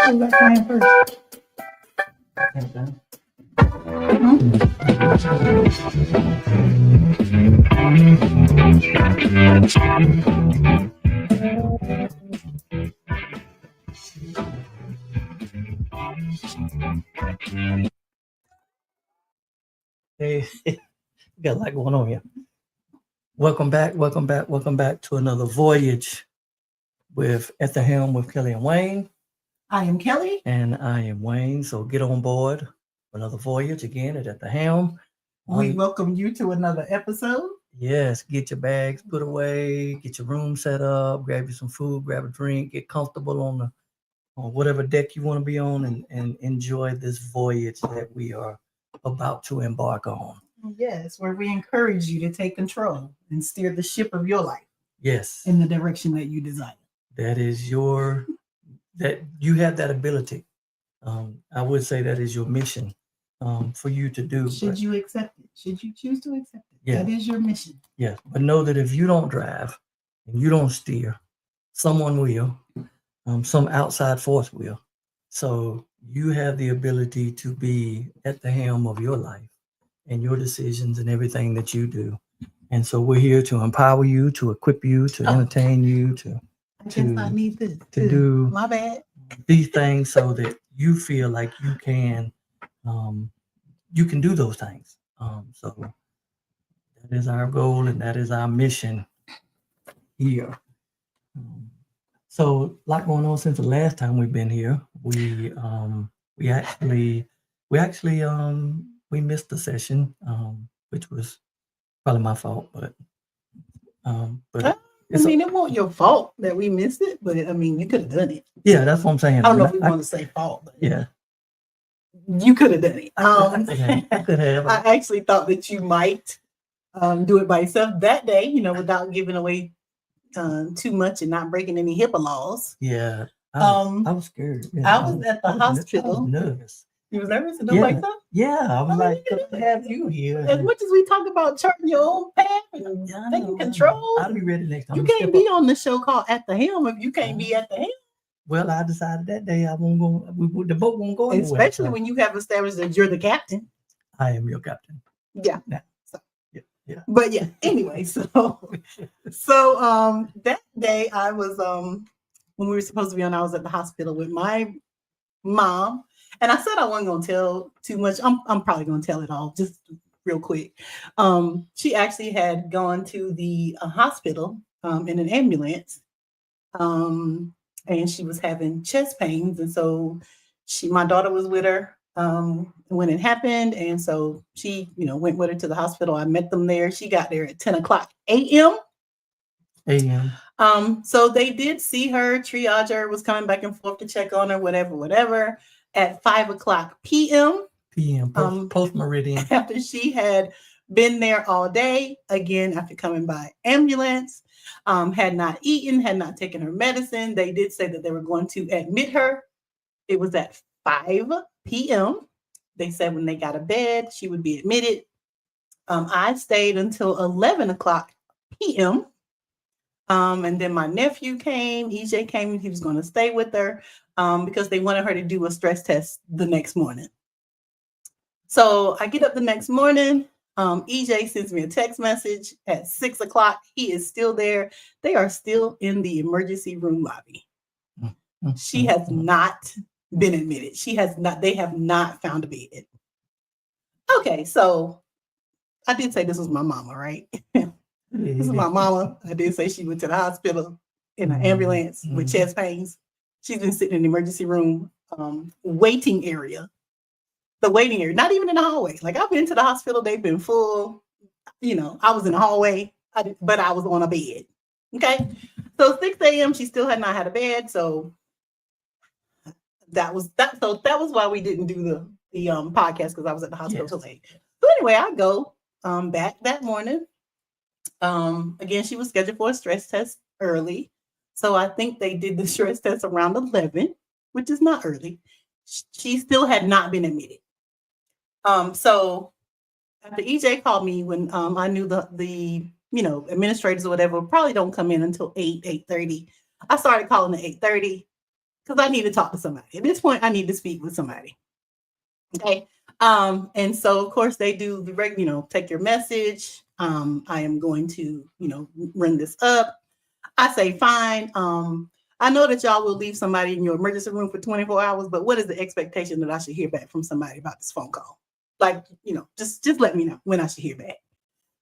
Who's that playing first? Hey, we got a lot going on here. Welcome back to another voyage with At the Helm with Kelly and Wayne. I am Kelly. And I am Wayne. So get on board for another voyage again at the Helm. We welcome you to another episode. Yes, get your bags put away, get your room set up, grab you some food, grab a drink, get comfortable on whatever deck you want to be on, and enjoy this voyage that we are about to embark on. Yes, where we encourage you to take control and steer the ship of your life. Yes. In the direction that you desire. That is that you have that ability. I would say that is your mission for you to do. Should you accept it? Should you choose to accept it? Yeah. That is your mission. Yes. But know that if you don't drive and you don't steer, someone will, some outside force will. So you have the ability to be at the helm of your life and your decisions and everything that you do. And so we're here to empower you, to equip you, to entertain you, I guess I need this to do my bad. These things so that you feel like you can do those things. So that is our goal and that is our mission here. So a lot going on since the last time we've been here. We actually missed the session, which was probably my fault, but it wasn't your fault that we missed it, but you could have done it. Yeah, that's what I'm saying. I don't know if we want to say fault, but yeah, you could have done it. I could have. I actually thought that you might do it by yourself that day, without giving away too much and not breaking any HIPAA laws. Yeah, I was scared. Yeah, I was at the hospital. I was nervous. You was nervous and like that? Yeah, I was like, to have you here. As much as we talk about charting your own path and taking control, I'll be ready next time. You can't be on the show called At the Helm if you can't be at the helm. Well, I decided that day I won't go. The boat won't go anywhere. Especially when you have established that you're the captain. I am your captain. Yeah. So, yeah. But yeah. Anyway, so that day I was when we were supposed to be on, I was at the hospital with my mom. And I said I wasn't going to tell too much. I'm probably going to tell it all just real quick. She actually had gone to the hospital in an ambulance, and she was having chest pains. And so my daughter was with her when it happened. And so she, went with her to the hospital. I met them there. She got there at 10 o'clock a.m. So they did see her. Triager was coming back and forth to check on her, whatever. At 5 o'clock p.m. Post meridian. After she had been there all day, again, after coming by ambulance, had not eaten, had not taken her medicine. They did say that they were going to admit her. It was at 5 p.m. They said when they got a bed, she would be admitted. I stayed until 11 o'clock p.m. And then my nephew came, EJ came, he was going to stay with her because they wanted her to do a stress test the next morning. So I get up the next morning. EJ sends me a text message at 6 o'clock. He is still there. They are still in the emergency room lobby. She has not been admitted. They have not found a bed. Okay, so I did say this was my mama, right? This is my mama. I did say she went to the hospital in an ambulance with chest pains. She's been sitting in the emergency room waiting area. The waiting area, not even in the hallway. Like I've been to the hospital, they've been full. I was in the hallway, but I was on a bed. Okay. So 6 a.m. she still had not had a bed. So that was that. So that was why we didn't do the podcast, because I was at the hospital till late. So anyway, I go back that morning. Again, she was scheduled for a stress test early. So I think they did the stress test around 11, which is not early. She still had not been admitted. So after EJ called me when I knew the administrators or whatever probably don't come in until 8:30. I started calling at 8:30. because I need to talk to somebody. At this point, I need to speak with somebody. Okay. And so of course they do the regular, take your message. I am going to, run this up. I say, fine. I know that y'all will leave somebody in your emergency room for 24 hours, but what is the expectation that I should hear back from somebody about this phone call? Like, just let me know when I should hear back.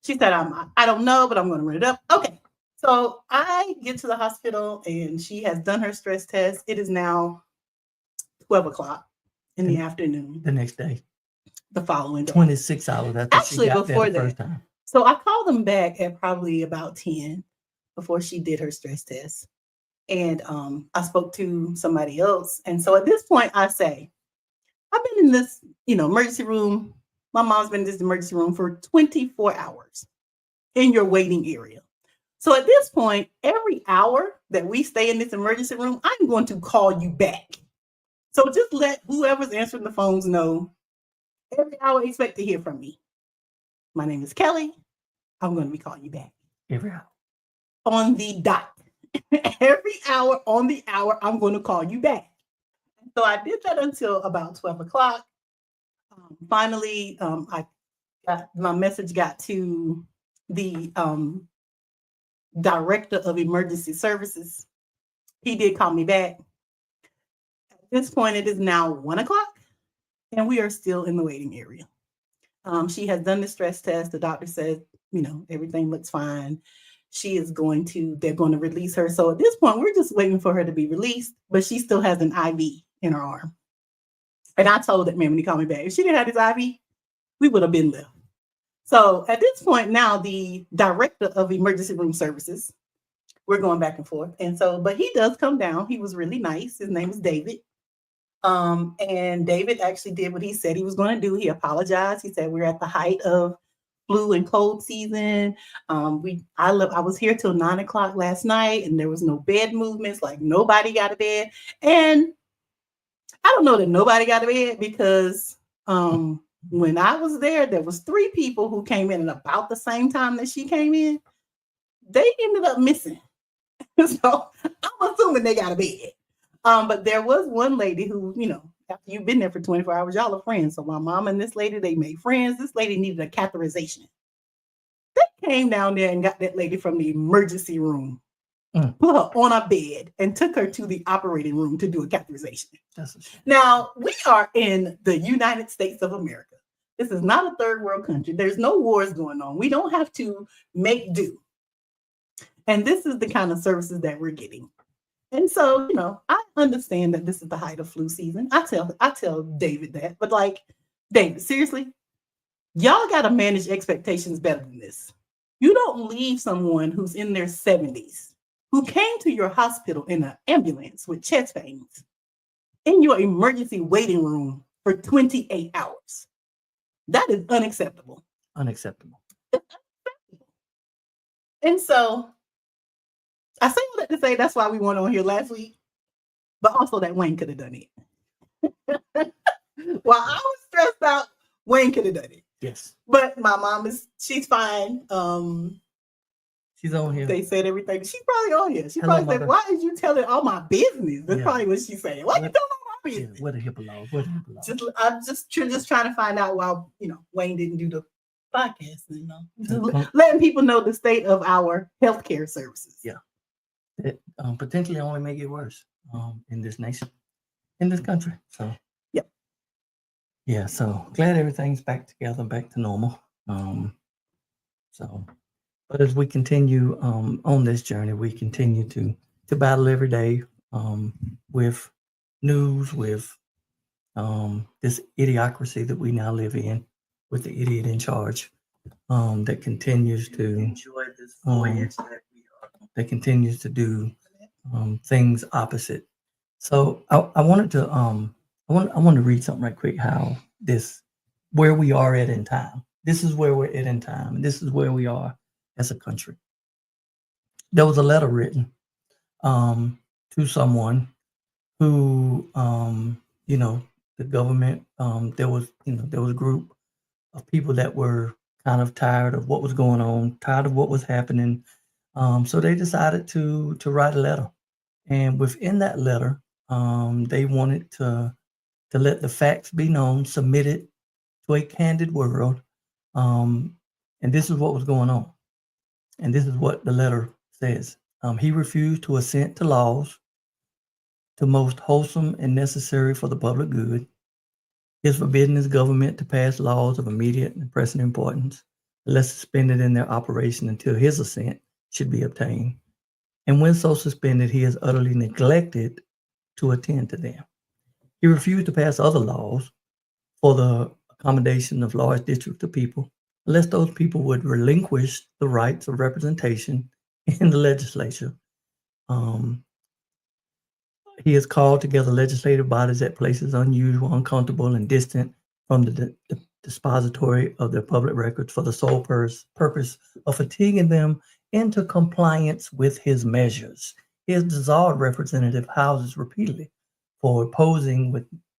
She said, I don't know, but I'm going to run it up. Okay. So I get to the hospital and she has done her stress test. It is now 12 o'clock in the afternoon. The next day. The following day. 26 hours after Actually, she got before there the that. first time. So I called them back at probably about 10 before she did her stress test. And I spoke to somebody else. And so at this point, I say, I've been in this, emergency room. My mom's been in this emergency room for 24 hours in your waiting area. So at this point, every hour that we stay in this emergency room, I'm going to call you back. So just let whoever's answering the phones know every hour expect to hear from me. My name is Kelli. I'm going to be calling you back. Every hour. On the dot. Every hour on the hour, I'm going to call you back. So I did that until about 12 o'clock. Finally, my message got to the director of emergency services. He did call me back. At this point, it is now 1 o'clock and we are still in the waiting area. She has done the stress test. The doctor said, everything looks fine. They're going to release her. So at this point, we're just waiting for her to be released, but she still has an IV in her arm. And I told that man when he called me back, if she didn't have his IV, we would have been left. So at this point now, the director of emergency room services, we're going back and forth. And so, but he does come down. He was really nice. His name is David. And David actually did what he said he was going to do. He apologized. He said, we're at the height of flu and cold season. I was here till 9 o'clock last night and there was no bed movements, like nobody got a bed. And I don't know that nobody got a bed because when I was there was 3 people who came in at about the same time that she came in. They ended up missing. So I'm assuming they got a bed. But there was one lady who, after you've been there for 24 hours, y'all are friends. So my mom and this lady, they made friends. This lady needed a catheterization. They came down there and got that lady from the emergency room, put her on a bed and took her to the operating room to do a catheterization. Now, we are in the United States of America. This is not a third world country. There's no wars going on. We don't have to make do. And this is the kind of services that we're getting. And so, I understand that this is the height of flu season. I tell David that, but David, seriously, y'all got to manage expectations better than this. You don't leave someone who's in their 70s, who came to your hospital in an ambulance with chest pains, in your emergency waiting room for 28 hours. That is unacceptable. Unacceptable. And so, I say all that to say that's why we weren't on here last week, but also that Wayne could have done it. While I was stressed out, Wayne could have done it. Yes. But my mom she's fine. She's on here. They said everything. She's probably on here. She Hello, probably said, why did you tell it all my business? That's probably what she's saying. Why you telling all my business? What a HIPAA law. I'm just trying to find out why, Wayne didn't do the podcast, just letting people know the state of our healthcare services. Yeah. It potentially only make it worse in this nation, in this country. So yeah, so glad everything's back together, back to normal. But as we continue on this journey, we continue to battle every day with news, with this idiocracy that we now live in, with the idiot in charge that continues to enjoy this voyage that continues to do things opposite. So I wanted to I want to read something right quick. How where we are at in time. This is where we're at in time, and this is where we are as a country. There was a letter written to someone who, the government. There was a group of people that were kind of tired of what was going on, tired of what was happening. So they decided to write a letter, and within that letter, They wanted to let the facts be known, submitted to a candid world. And this is what was going on. And this is what the letter says. He refused to assent to laws to most wholesome and necessary for the public good. He has forbidden his government to pass laws of immediate and pressing importance, unless suspended in their operation until his assent should be obtained. And when so suspended, he has utterly neglected to attend to them. He refused to pass other laws for the accommodation of large districts of people, unless those people would relinquish the rights of representation in the legislature. He has called together legislative bodies at places unusual, uncomfortable, and distant from the dispository of their public records for the sole purpose of fatiguing them into compliance with his measures. He has dissolved representative houses repeatedly for opposing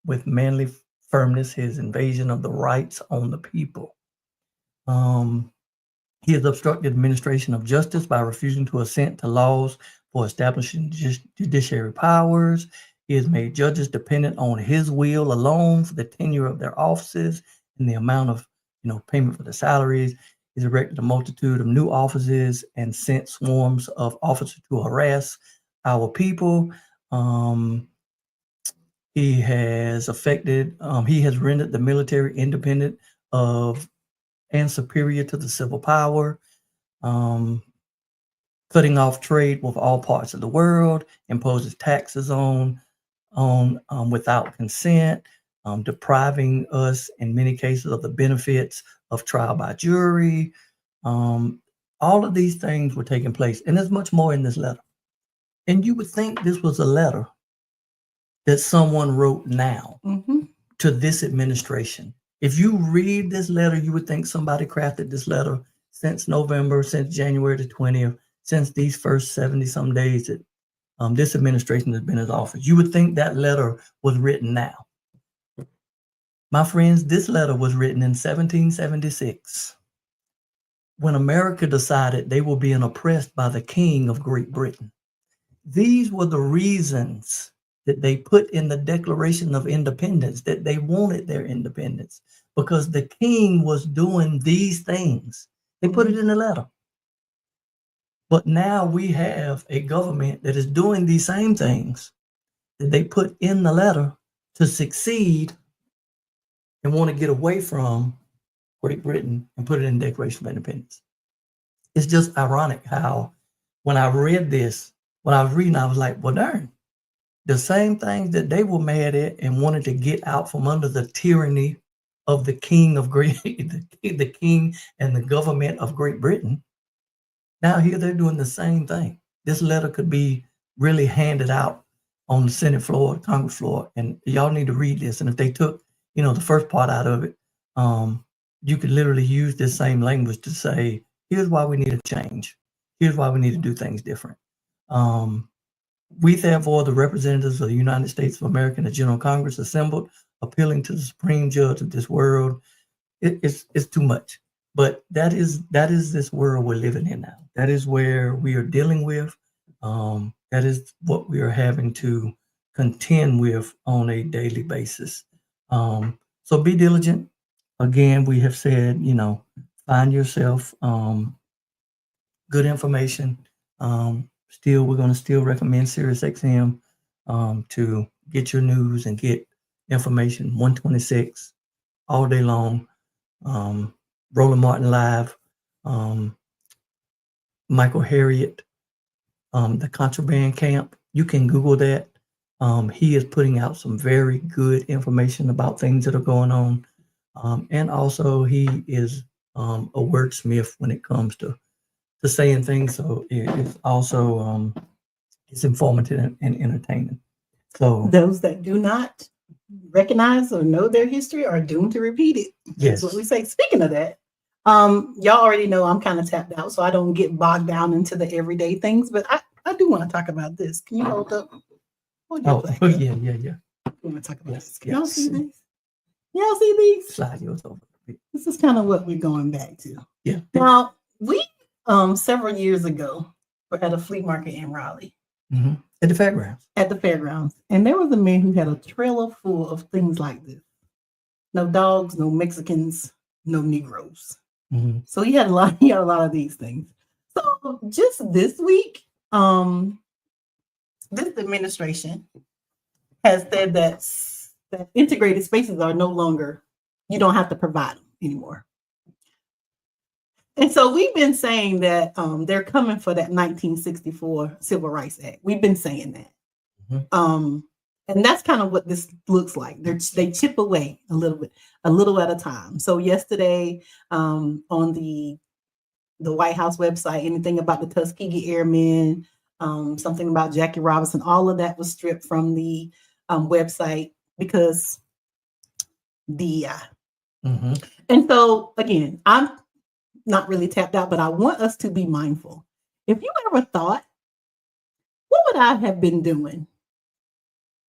with manly firmness his invasion of the rights on the people. He has obstructed administration of justice by refusing to assent to laws for establishing judiciary powers. He has made judges dependent on his will alone for the tenure of their offices and the amount of payment for the salaries. He's erected a multitude of new offices and sent swarms of officers to harass our people. He has rendered the military independent of and superior to the civil power, cutting off trade with all parts of the world, imposes taxes on without consent, depriving us in many cases of the benefits of trial by jury. All of these things were taking place, and there's much more in this letter. And you would think this was a letter that someone wrote now to this administration. If you read this letter, you would think somebody crafted this letter since November, since January the 20th, since these first 70-some days that this administration has been in office. You would think that letter was written now. My friends, this letter was written in 1776, when America decided they were being oppressed by the King of Great Britain. These were the reasons that they put in the Declaration of Independence, that they wanted their independence, because the king was doing these things. They put it in the letter. But now we have a government that is doing these same things that they put in the letter to succeed and want to get away from Great Britain and put it in the Declaration of Independence. It's just ironic how when I read this, when I was reading, I was like, well, darn. The same things that they were mad at and wanted to get out from under the tyranny of the king of the king and the government of Great Britain. Now here they're doing the same thing. This letter could be really handed out on the Senate floor, Congress floor, and y'all need to read this. And if they took, the first part out of it, you could literally use this same language to say, here's why we need a change. Here's why we need to do things different. We, therefore, the representatives of the United States of America in the General Congress assembled, appealing to the Supreme Judge of this world. It's too much. But that is this world we're living in now. That is where we are dealing with. That is what we are having to contend with on a daily basis. So be diligent. Again, we have said, find yourself good information. We're going to still recommend SiriusXM to get your news and get information 126 all day long. Roland Martin Live, Michael Harriet, the Contraband Camp. You can Google that. He is putting out some very good information about things that are going on. And also he is a wordsmith when it comes to saying things. So it's also it's informative and entertaining. So those that do not recognize or know their history are doomed to repeat it. Yes. That's what we say. Speaking of that, y'all already know I'm kind of tapped out, so I don't get bogged down into the everyday things, but I do want to talk about this. Can you hold up? Yeah. I want to talk about this. Can yes. y'all see these? Y'all see these? Slide yours over. This is kind of what we're going back to. Yeah. Now, we several years ago were at a flea market in Raleigh. At the fairgrounds. At the fairgrounds. And there was a man who had a trailer full of things like this. No dogs, no Mexicans, no Negroes. So he had a lot of these things. So just this week, this administration has said that integrated spaces are no longer, you don't have to provide them anymore. And so we've been saying that they're coming for that 1964 Civil Rights Act. We've been saying that. And that's kind of what this looks like. They chip away a little bit, a little at a time. So yesterday on the White House website, anything about the Tuskegee Airmen, something about Jackie Robinson, all of that was stripped from the website because DEI. And so again, I'm not really tapped out, but I want us to be mindful. If you ever thought, what would I have been doing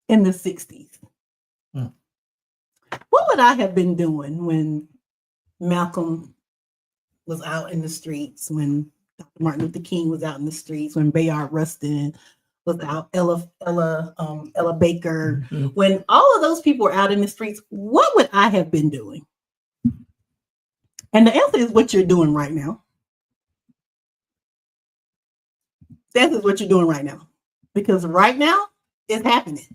in the 60s? What would I have been doing when Malcolm was out in the streets, when Dr. Martin Luther King was out in the streets, when Bayard Rustin was out, Ella Baker, when all of those people were out in the streets, what would I have been doing? And the answer is what you're doing right now. The answer is what you're doing right now. Because right now, it's happening.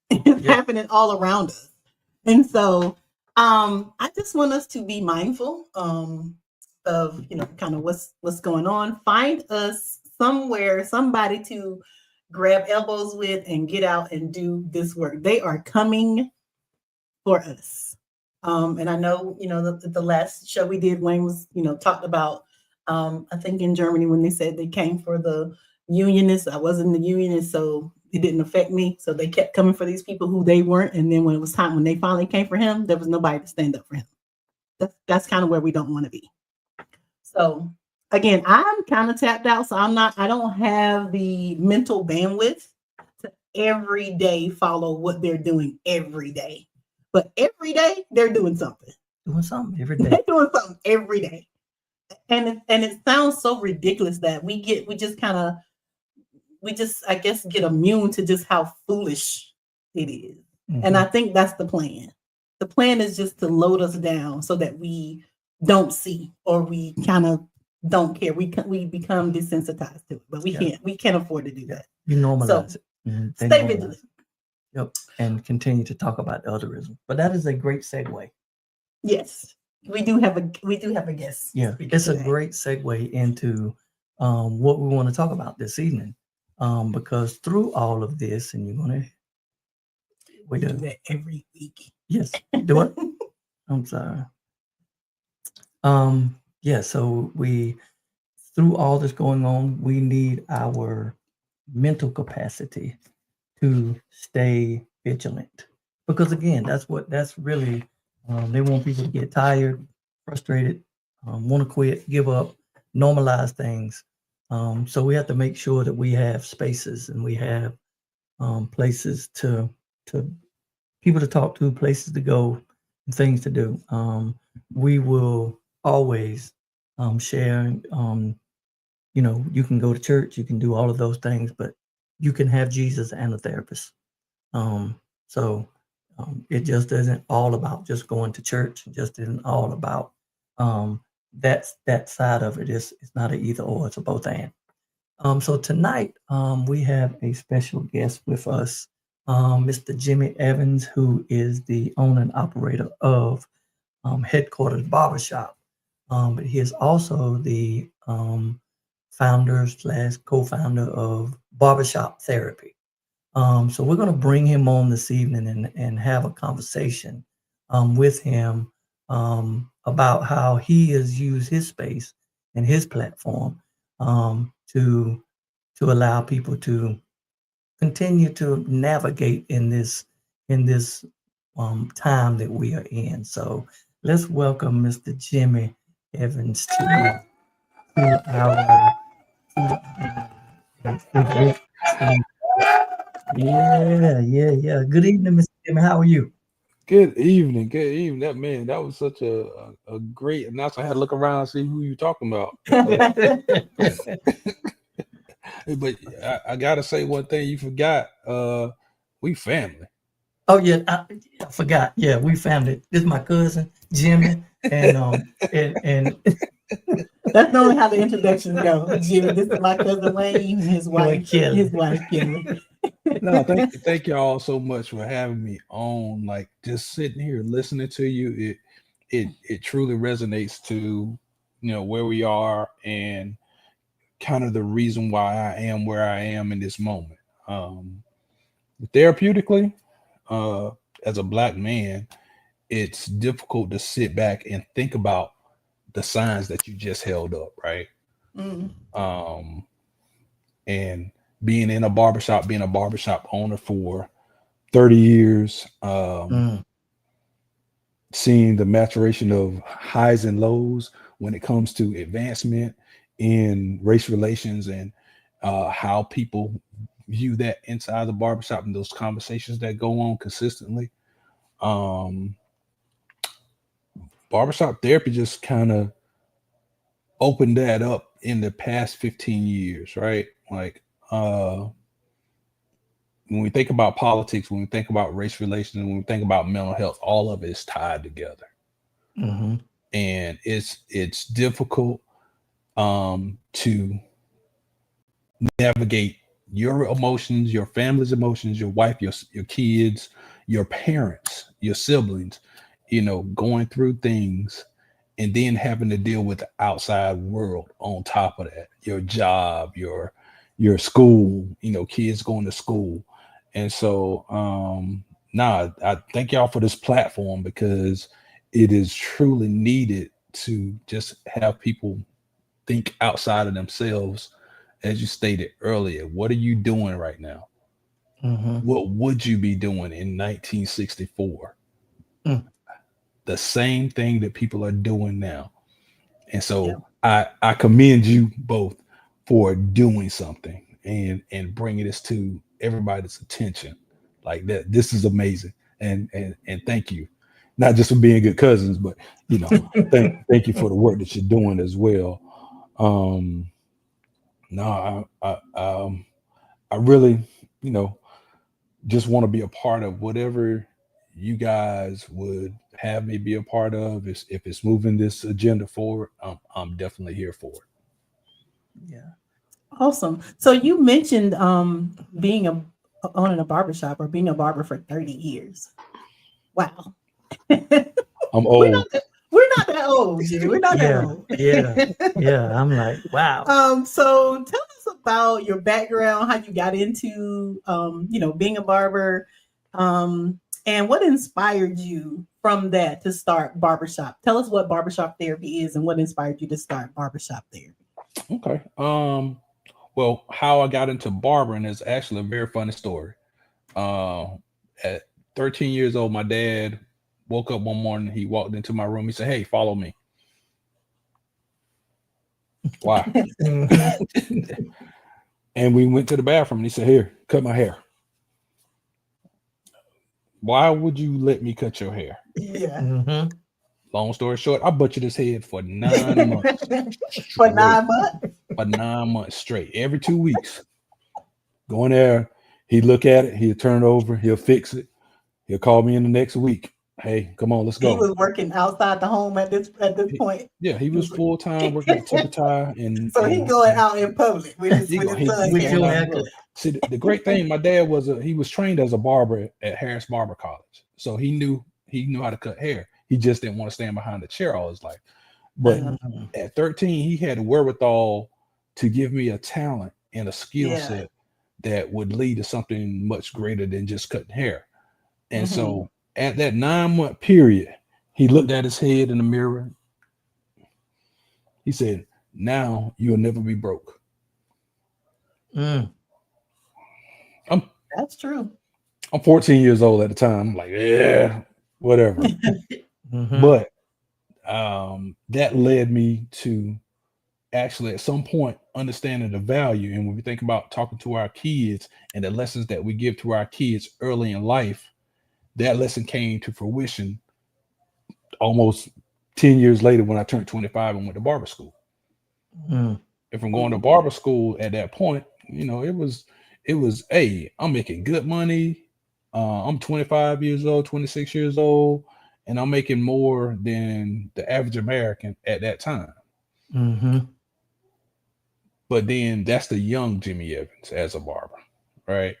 It's happening all around us. And so I just want us to be mindful of, kind of what's going on. Find us somewhere, somebody to grab elbows with and get out and do this work. They are coming for us. And I know, the last show we did, Wayne was, talked about, I think in Germany when they said they came for the unionists. I wasn't the unionist, so it didn't affect me. So they kept coming for these people who they weren't. And then when it was time, when they finally came for him, there was nobody to stand up for him. That's kind of where we don't want to be. So again, I'm kind of tapped out. So I don't have the mental bandwidth to every day follow what they're doing every day. But every day they're doing something. Doing something every day. They're doing something every day. And it sounds so ridiculous that we just, I guess, get immune to just how foolish it is. And I think that's the plan. The plan is just to load us down so that we don't see, or we kind of don't care. We become desensitized to it, but we can't afford to do that. You normalize it. Stay vigilant. Yep. And continue to talk about elderism. But that is a great segue. Yes. We do have a guest. Yeah, it's a great segue into what we want to talk about this evening. Because through all of this, and we do that every week. Yes, do it. I'm sorry. So through all this going on, we need our mental capacity to stay vigilant. Because again, that's really, they want people to get tired, frustrated, want to quit, give up, normalize things. So we have to make sure that we have spaces and we have places to people to talk to, places to go, and things to do. We will always share. You can go to church, you can do all of those things, but you can have Jesus and a therapist. It just isn't all about just going to church. It just isn't all about that side of it. It's not an either or, it's a both and. So tonight we have a special guest with us, Mr. Jimmy Evans, who is the owner and operator of Headquarters Barbershop. But he is also the founder/co-founder of Barbershop Therapy. So we're going to bring him on this evening and have a conversation with him about how he has used his space and his platform to allow people to continue to navigate in this time that we are in. So let's welcome Mr. Jimmy Evans to our Yeah. Good evening, Mr. Jimmy. How are you? Good evening. That was such a great announcement. I had to look around and see who you're talking about. But I gotta say one thing you forgot. We family. Oh yeah, I forgot. Yeah, we family. This is my cousin Jimmy, and That's normally how the introductions go. Jimmy, this is my cousin Wayne and Kelly. his wife Kelly. No, thank y'all so much for having me on. Like just sitting here listening to you, it truly resonates to where we are and kind of the reason why I am where I am in this moment. Therapeutically, as a black man, it's difficult to sit back and think about the signs that you just held up, right? Mm. And being in a barbershop, being a barbershop owner for 30 years, seeing the maturation of highs and lows when it comes to advancement in race relations and how people view that inside the barbershop and those conversations that go on consistently. Barbershop therapy just kind of opened that up in the past 15 years, right? Like when we think about politics, when we think about race relations, when we think about mental health, all of it is tied together. Mm-hmm. And it's difficult to navigate your emotions, your family's emotions, your wife, your kids, your parents, your siblings, going through things and then having to deal with the outside world on top of that, your job, your school, kids going to school. And so I thank y'all for this platform because it is truly needed to just have people think outside of themselves. As you stated earlier, what are you doing right now? Mm-hmm. What would you be doing in 1964? The same thing that people are doing now. And so I commend you both for doing something and bringing this to everybody's attention. Like that, this is amazing. And thank you, not just for being good cousins, but thank you for the work that you're doing as well. No, I really, just want to be a part of whatever you guys would have me be a part of. If it's moving this agenda forward, I'm definitely here for it. Yeah. Awesome. So you mentioned being owning a barbershop or being a barber for 30 years. Wow. I'm We're old. not that old, Jimmy. We're not that old. Yeah. I'm like, wow. So tell us about your background, how you got into being a barber, and what inspired you from that to start barbershop. Tell us what barbershop therapy is and what inspired you to start barbershop therapy. Okay. Well, how I got into barbering is actually a very funny story. At 13 years old, my dad woke up one morning. He walked into my room. He said, "Hey, follow me." Why? And we went to the bathroom and he said, "Here, cut my hair." Why would you let me cut your hair? Yeah. Mm-hmm. Long story short, I butchered his head for 9 months. For 9 months? For 9 months straight. Every 2 weeks. Go in there, he'd look at it, he'd turn it over, he'll fix it. He'll call me in the next week. Hey, come on, let's go. He was working outside the home at this point. Yeah, he was full time working at Tippy Tie, and so he going out in public with his son. With your haircut. See, the great thing, my dad he was trained as a barber at Harris Barber College, so he knew how to cut hair. He just didn't want to stand behind the chair all his life. But at 13, he had the wherewithal to give me a talent and a skill set that would lead to something much greater than just cutting hair. And so at that 9-month period, he looked at his head in the mirror. He said, "Now you'll never be broke." That's true. I'm 14 years old at the time. I'm like, yeah, whatever. But that led me to actually at some point understanding the value. And when we think about talking to our kids and the lessons that we give to our kids early in life, that lesson came to fruition almost 10 years later when I turned 25 and went to barber school. And from going to barber school at that point, it was, hey, I'm making good money. I'm 25 years old, 26 years old, and I'm making more than the average American at that time. Mm-hmm. But then that's the young Jimmy Evans as a barber, right?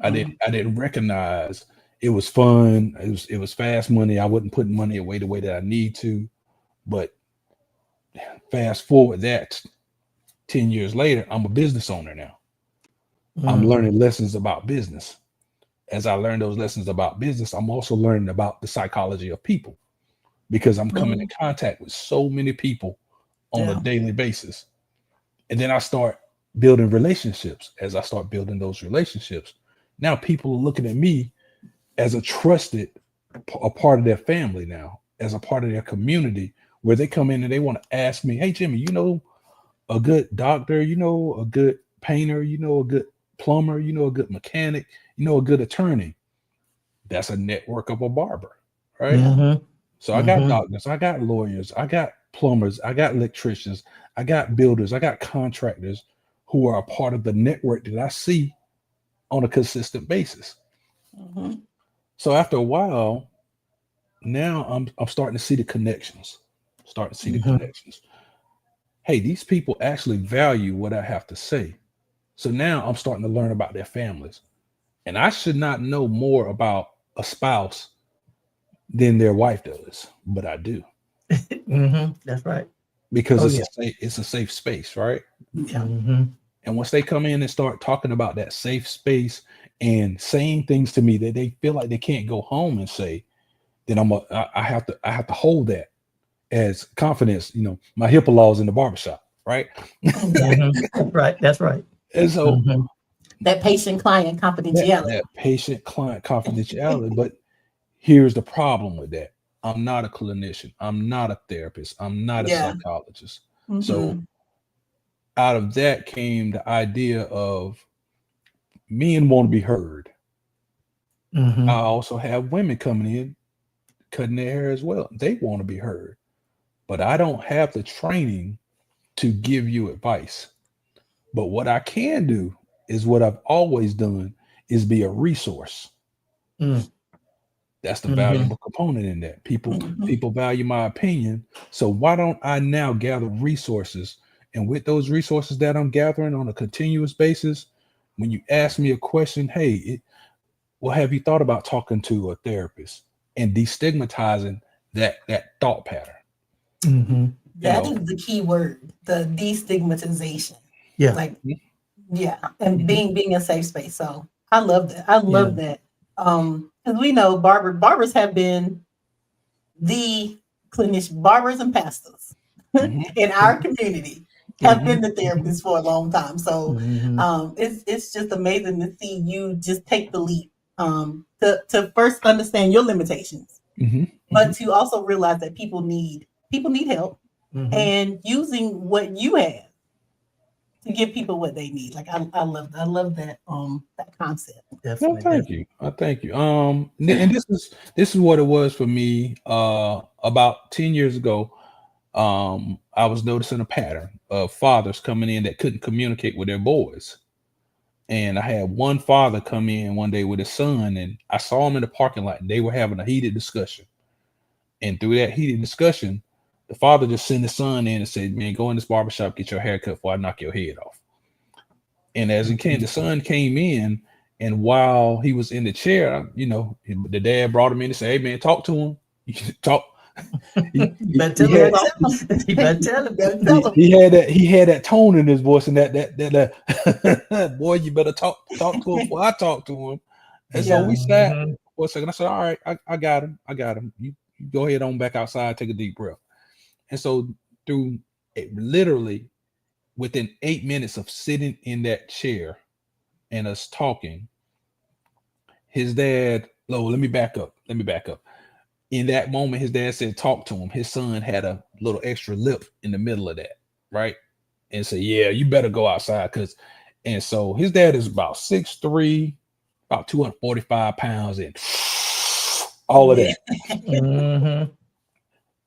I didn't recognize it was fun. It was fast money. I wasn't putting money away the way that I need to. But fast forward that 10 years later, I'm a business owner now. I'm Mm-hmm. learning lessons about business. As I learn those lessons about business, I'm also learning about the psychology of people because I'm coming in contact with so many people on a daily basis. And then I start building relationships. As I start building those relationships, now people are looking at me as a trusted a part of their family now, as a part of their community, where they come in and they want to ask me, hey, Jimmy, you know a good doctor, you know a good painter, you know a good plumber, you know a good mechanic, you know a good attorney. That's a network of a barber, right? Mm-hmm. So I got doctors, I got lawyers, I got plumbers, I got electricians, I got builders, I got contractors who are a part of the network that I see on a consistent basis. Mm-hmm. So after a while, now I'm starting to see the connections. Starting to see the Mm-hmm. connections. Hey, these people actually value what I have to say. So now I'm starting to learn about their families. And I should not know more about a spouse than their wife does, but I do. Mm-hmm. That's right. Because Oh yeah. it's a safe space, right? Yeah. Mm-hmm. And once they come in and start talking about that safe space and saying things to me that they feel like they can't go home and say, then I have to hold that as confidence. You know, my HIPAA laws in the barbershop, right? Mm-hmm. Right. That's right. And so Mm-hmm. That patient client confidentiality. that patient client confidentiality. But here's the problem with that. I'm not a clinician. I'm not a therapist. I'm not a Yeah. psychologist. So Mm-hmm. out of that came the idea of men want to be heard. Mm-hmm. I also have women coming in cutting their hair as well. They want to be heard, but I don't have the training to give you advice. But what I can do is what I've always done is be a resource. Mm-hmm. That's the Mm-hmm. valuable component in that. Mm-hmm. People value my opinion. So why don't I now gather resources? And with those resources that I'm gathering on a continuous basis, when you ask me a question, hey, well, have you thought about talking to a therapist and destigmatizing that thought pattern? Mm-hmm. You That know, is the key word, the destigmatization. Yeah. Like, yeah, and Mhm. being a safe space. So I love that. I Yeah. love that. Because we know barbers have been the clinician, barbers and pastors Mhm. in our community have Mhm. been the therapists for a long time. So Mm-hmm. it's just amazing to see you just take the leap to first understand your limitations, Mhm. but Mhm. to also realize that people need help, Mm-hmm. and using what you have to give people what they need. Like I love that concept. Well, Definitely. thank you. Definitely. I thank you. And this is what it was for me. About 10 years ago, I was noticing a pattern of fathers coming in that couldn't communicate with their boys. And I had one father come in one day with his son, and I saw him in the parking lot, and they were having a heated discussion. And through that heated discussion, the father just sent his son in and said, "Man, go in this barbershop, get your hair cut before I knock your head off." And as he came, Mm-hmm. the son came in, and while he was in the chair, the dad brought him in and said, "Hey, man, talk to him. You talk." He, You he, better he tell him. had Tell them. You better tell him. he had that tone in his voice and that boy, you better talk to him before I talk to him. And so Yeah. we sat Mm-hmm. for a second. I said, "All right, I got him. I got him. You go ahead on back outside, take a deep breath." And so through literally within 8 minutes of sitting in that chair and us talking, his dad, let me back up. Let me back up. In that moment, his dad said, "Talk to him." His son had a little extra lip in the middle of that, right? And said, "Yeah, you better go outside." And so his dad is about 6'3", about 245 pounds, and all of Yeah. that. Mm-hmm.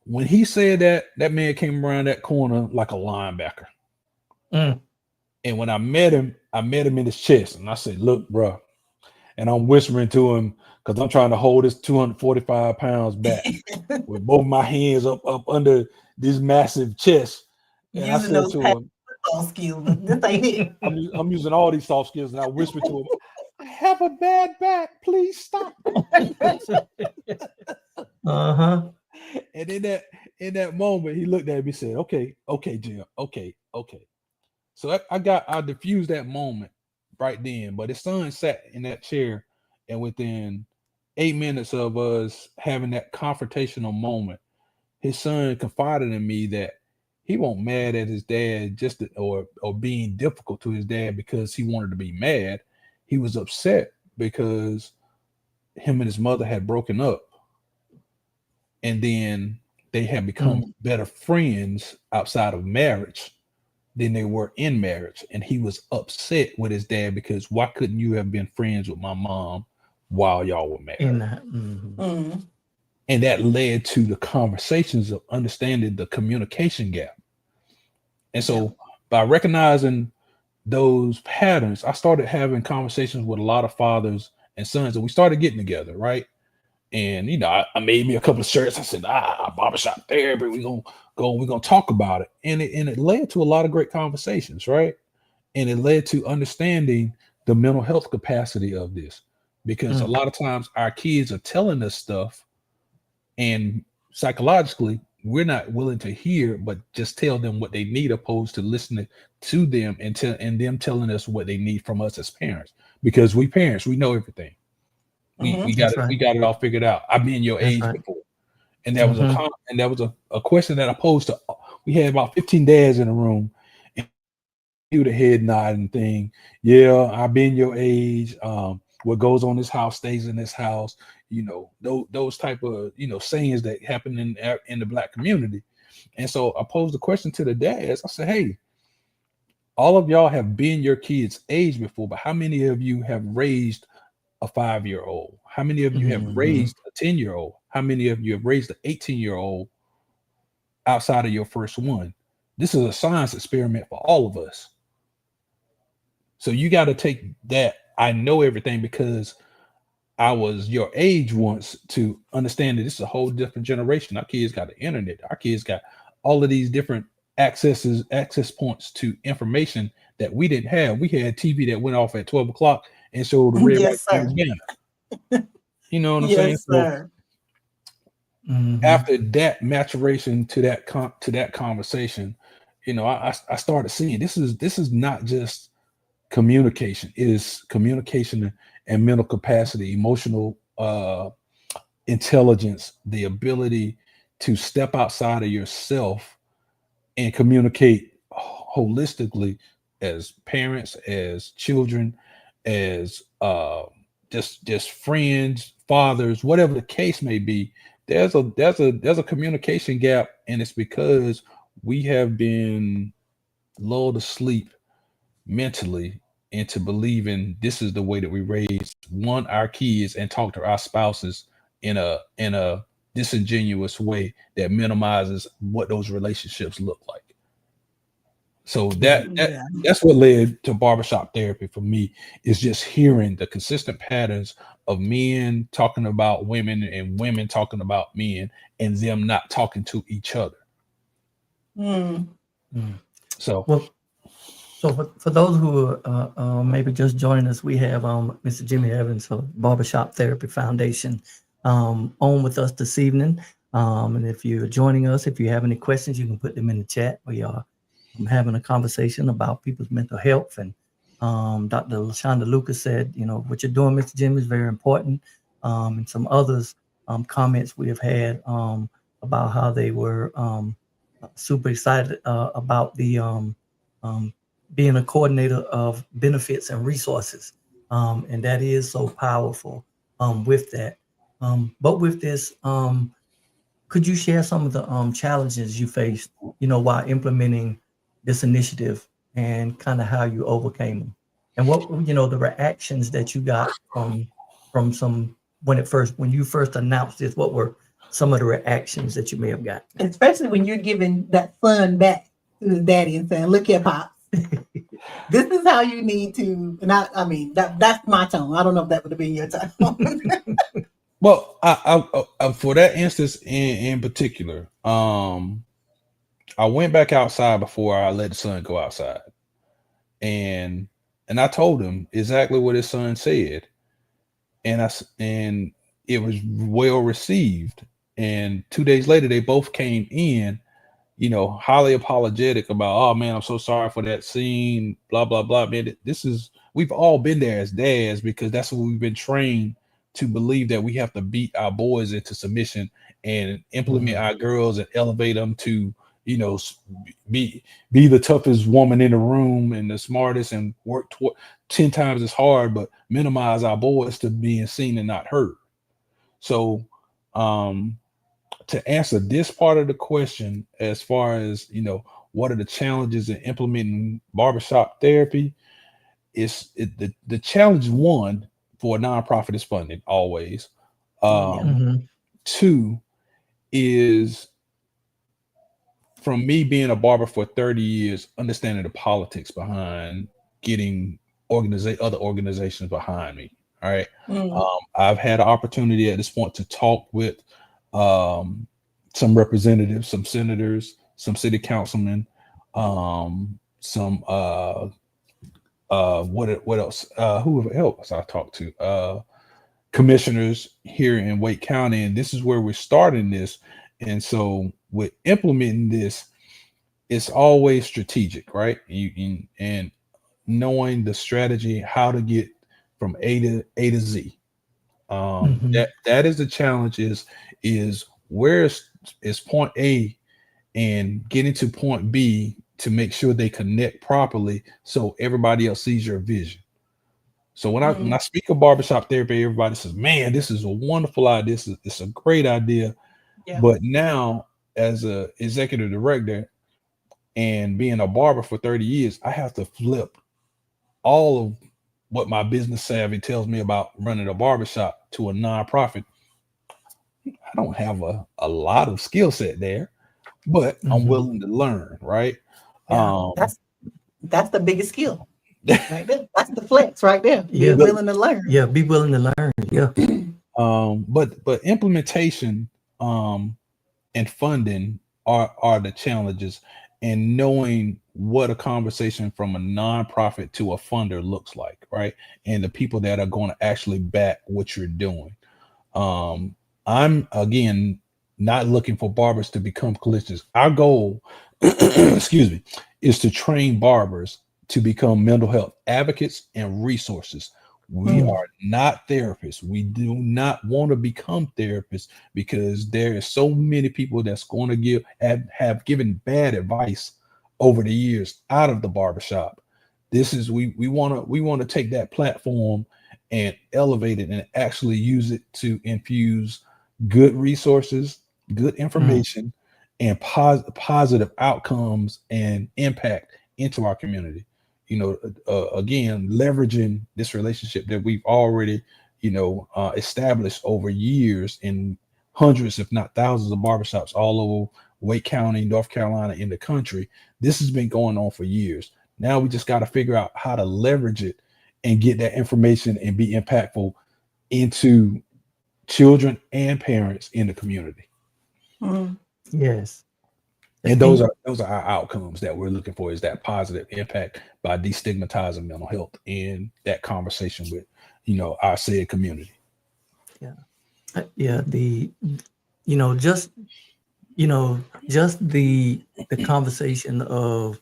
When he said that, that man came around that corner like a linebacker. Mm. And when I met him in his chest, and I said, "Look, bro," and I'm whispering to him because I'm trying to hold this 245 pounds back with both my hands up under this massive chest. And I Using said those to him, soft skills, but this ain't it. I'm using all these soft skills, and I whispered to him, "I have a bad back. Please stop." Uh-huh. And in that moment, he looked at me and said, "Okay, Jim, okay." So I diffused that moment right then. But his son sat in that chair, and within 8 minutes of us having that confrontational moment, his son confided in me that he wasn't mad at his dad or being difficult to his dad because he wanted to be mad. He was upset because him and his mother had broken up, and then they had become better friends outside of marriage than they were in marriage. And he was upset with his dad because why couldn't you have been friends with my mom while y'all were married? And that led to the conversations of understanding the communication gap. And so by recognizing those patterns, I started having conversations with a lot of fathers and sons, and we started getting together, right? And I made me a couple of shirts. I said, Barbershop Therapy, we're gonna talk about it. And it led to a lot of great conversations, right? And it led to understanding the mental health capacity of this. Because a lot of times our kids are telling us stuff, and psychologically, we're not willing to hear, but just tell them what they need, opposed to listening to them and them telling us what they need from us as parents. Because we parents, we know everything. We got it all figured out. I've been your age before, and that was a question that I posed to. We had about 15 dads in the room, and he would head nodding thing. Yeah, I've been your age. What goes on this house stays in this house. Those type of sayings that happen in the Black community. And so I posed the question to the dads. I said, "Hey, all of y'all have been your kids' age before, but how many of you have raised a 5-year-old? How many of you have raised a 10-year-old? How many of you have raised an 18-year-old outside of your first one?" This is a science experiment for all of us. So you got to take that I know everything because I was your age once to understand that this is a whole different generation. Our kids got the internet. Our kids got all of these different access points to information that we didn't have. We had TV that went off at 12 o'clock and showed the red, white, and banner. You know what I'm saying? Sir. So after that maturation to that conversation, I started seeing this is not just communication. It is communication and mental capacity, emotional intelligence, the ability to step outside of yourself and communicate holistically as parents, as children, as just friends, fathers, whatever the case may be. There's a communication gap, and it's because we have been lulled to sleep mentally into believing this is the way that we raise our kids and talk to our spouses in a disingenuous way that minimizes what those relationships look like. So that's what led to Barbershop Therapy for me, is just hearing the consistent patterns of men talking about women and women talking about men and them not talking to each other. So for those who are maybe just joining us, we have Mr. Jimmy Evans of Barbershop Therapy Foundation on with us this evening. And if you're joining us, if you have any questions, you can put them in the chat. We are having a conversation about people's mental health. And Dr. LaShonda Lucas said, what you're doing, Mr. Jimmy, is very important. And some others comments we have had about how they were super excited about the being a coordinator of benefits and resources. And that is so powerful with that. But with this, could you share some of the challenges you faced, while implementing this initiative, and kind of how you overcame them? And what, the reactions that you got from some, when you first announced this, what were some of the reactions that you may have got? Especially when you're giving that son back to his daddy and saying, "Look here, Pops." This is how you need to, and I mean, that's my tone. I don't know if that would have been your tone. Well, I for that instance in particular, I went back outside before I let the son go outside, and I told him exactly what his son said, and it was well received. And 2 days later, they both came in, highly apologetic about, oh man, I'm so sorry for that scene, blah blah blah. Man, we've all been there as dads because that's what we've been trained to believe, that we have to beat our boys into submission and implement our girls and elevate them to, be the toughest woman in the room and the smartest, and work 10 times as hard, but minimize our boys to being seen and not heard. So, to answer this part of the question, as far as what are the challenges in implementing barbershop therapy, the challenge one for a nonprofit is funding always. Two is, from me being a barber for 30 years, understanding the politics behind getting other organizations behind me. All right. I've had an opportunity at this point to talk with some representatives, some senators, some city councilmen, some what else? Who else I talked to? Commissioners here in Wake County, and this is where we're starting this. And so with implementing this, it's always strategic, right? And knowing the strategy, how to get from A to Z. That is the challenge. Is where is point A and getting to point B to make sure they connect properly, so everybody else sees your vision. So when I speak of barbershop therapy, everybody says, "Man, this is a wonderful idea. It's a great idea." Yeah. But now, as a executive director and being a barber for 30 years, I have to flip all of what my business savvy tells me about running a barbershop to a nonprofit. I don't have a lot of skill set there, but I'm willing to learn, right? Yeah, that's the biggest skill right there. That's the flex right there. Be willing to learn. Yeah, be willing to learn. Yeah. But implementation and funding are the challenges, and knowing what a conversation from a nonprofit to a funder looks like, right? And the people that are going to actually back what you're doing. I'm, again, not looking for barbers to become clinicians. Our goal, excuse me, is to train barbers to become mental health advocates and resources. We are not therapists. We do not want to become therapists, because there are so many people that's going to have given bad advice over the years out of the barbershop. This is we want to take that platform and elevate it and actually use it to infuse good resources, good information, and positive outcomes and impact into our community. Again, leveraging this relationship that we've already, established over years in hundreds, if not thousands, of barbershops all over Wake County, North Carolina, in the country. This has been going on for years. Now we just got to figure out how to leverage it and get that information and be impactful into children and parents in the community. Yes. And those are our outcomes that we're looking for, is that positive impact by destigmatizing mental health in that conversation with, our said community. Yeah. Yeah. Just the conversation of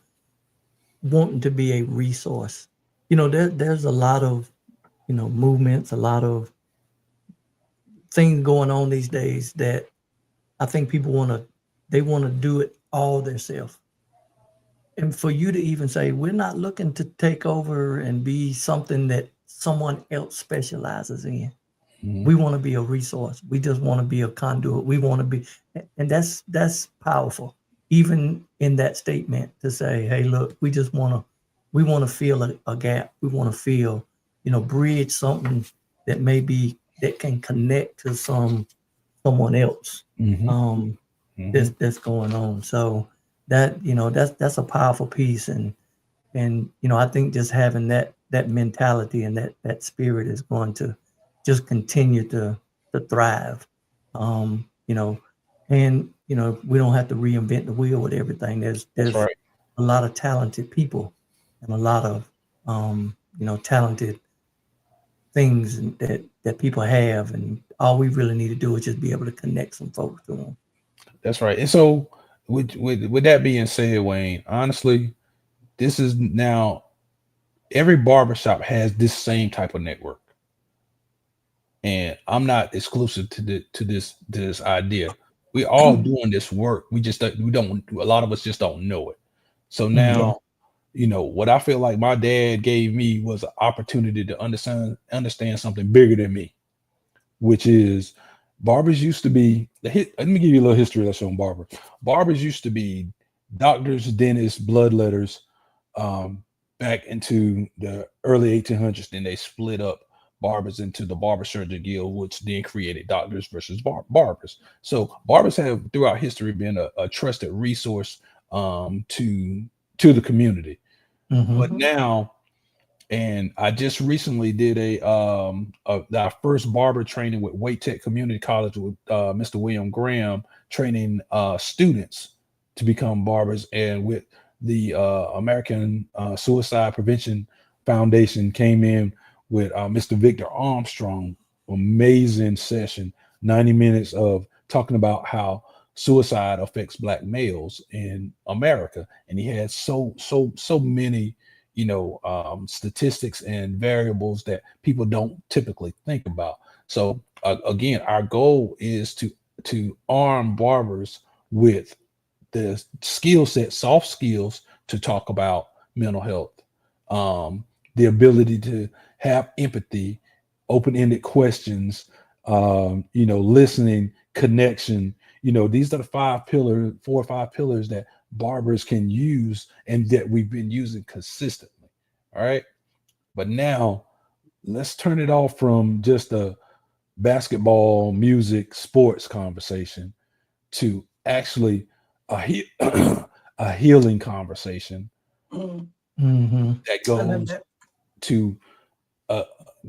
wanting to be a resource. There's a lot of, movements, a lot of things going on these days that I think people want to do it all themselves. And for you to even say, we're not looking to take over and be something that someone else specializes in. We want to be a resource. We just want to be a conduit. We want to be, and that's powerful. Even in that statement, to say, hey, look, we want to fill a gap. We want to fill, bridge something that that can connect to someone else. That's going on. So that, that's a powerful piece. And And I think just having that mentality and that spirit is going to just continue to thrive. And we don't have to reinvent the wheel with everything. There's right. a lot of talented people and a lot of talented things that people have, and all we really need to do is just be able to connect some folks to them. That's right. And so with that being said, Wayne, honestly, this is now every barbershop has this same type of network. And I'm not exclusive to this idea. We all doing this work. We don't a lot of us just don't know it. So now, what I feel like my dad gave me was an opportunity to understand something bigger than me, which is barbers used to be, let me give you a little history lesson on barber. Barbers used to be doctors, dentists, bloodletters, back into the early 1800s. Then they split up barbers into the Barber Surgeon Guild, which then created doctors versus barbers. So barbers have throughout history been a trusted resource to the community. But now, and I just recently did our first barber training with Wake Tech Community College with Mr. William Graham, training students to become barbers, and with the American Suicide Prevention Foundation came in with Mr. Victor Armstrong. Amazing session, 90 minutes of talking about how suicide affects Black males in America, and he had so many statistics and variables that people don't typically think about. So again, our goal is to arm barbers with the skill set, soft skills to talk about mental health, the ability to have empathy, open-ended questions, listening, connection. These are the 4 or 5 pillars that barbers can use and that we've been using consistently. All right. But now let's turn it off from just a basketball, music, sports conversation to actually a healing conversation that goes to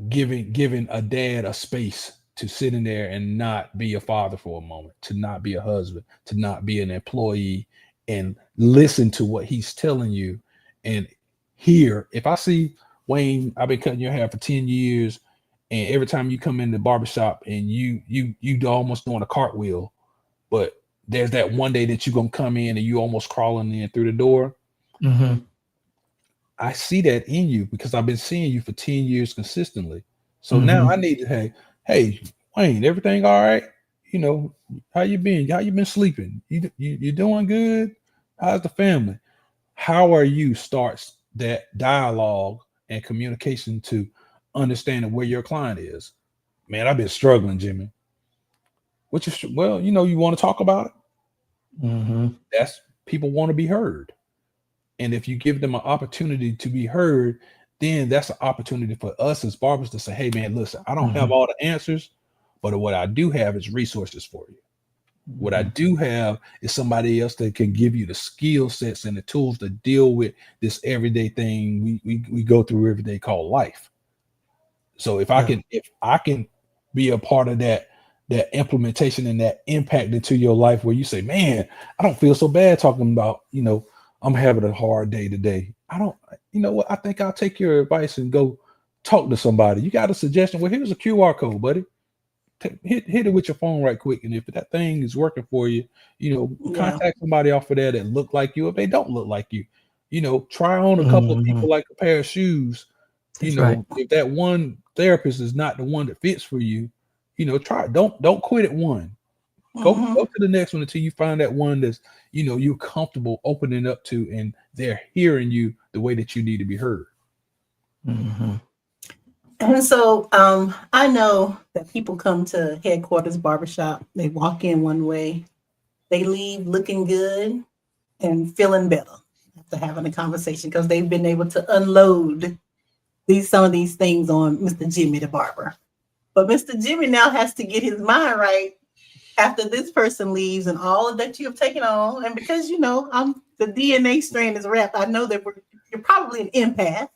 giving a dad a space to sit in there and not be a father for a moment, to not be a husband, to not be an employee, and listen to what he's telling you. And here, if I see Wayne, I've been cutting your hair for 10 years, and every time you come in the barbershop and you almost doing a cartwheel, but there's that one day that you're gonna come in and you almost crawling in through the door. I see that in you because I've been seeing you for 10 years consistently. So now I need to, hey, Wayne, everything all right? How you been? How you been sleeping? You doing good? How's the family? How are you? Starts that dialogue and communication to understanding where your client is. Man, I've been struggling, Jimmy. You want to talk about it? That's people want to be heard. And if you give them an opportunity to be heard, then that's an opportunity for us as barbers to say, hey, man, listen, I don't have all the answers, but what I do have is resources for you. What I do have is somebody else that can give you the skill sets and the tools to deal with this everyday thing we go through every day called life. So if I can be a part of that implementation and that impact into your life where you say, man, I don't feel so bad talking about, I'm having a hard day today. I think I'll take your advice and go talk to somebody. You got a suggestion? Well, here's a QR code, buddy. Hit it with your phone right quick. And if that thing is working for you, contact somebody off of there that look like you. If they don't look like you, try on a couple of people like a pair of shoes. If that one therapist is not the one that fits for you, try it. Don't quit at one. Go to the next one until you find that one that's, you're comfortable opening up to, and they're hearing you the way that you need to be heard. And so I know that people come to Headquarters Barbershop, they walk in one way, they leave looking good and feeling better after having a conversation because they've been able to unload some of these things on Mr. Jimmy the barber. But Mr. Jimmy now has to get his mind right after this person leaves and all of that you have taken on. And because, I'm the DNA strain is wrapped, I know that you're probably an empath,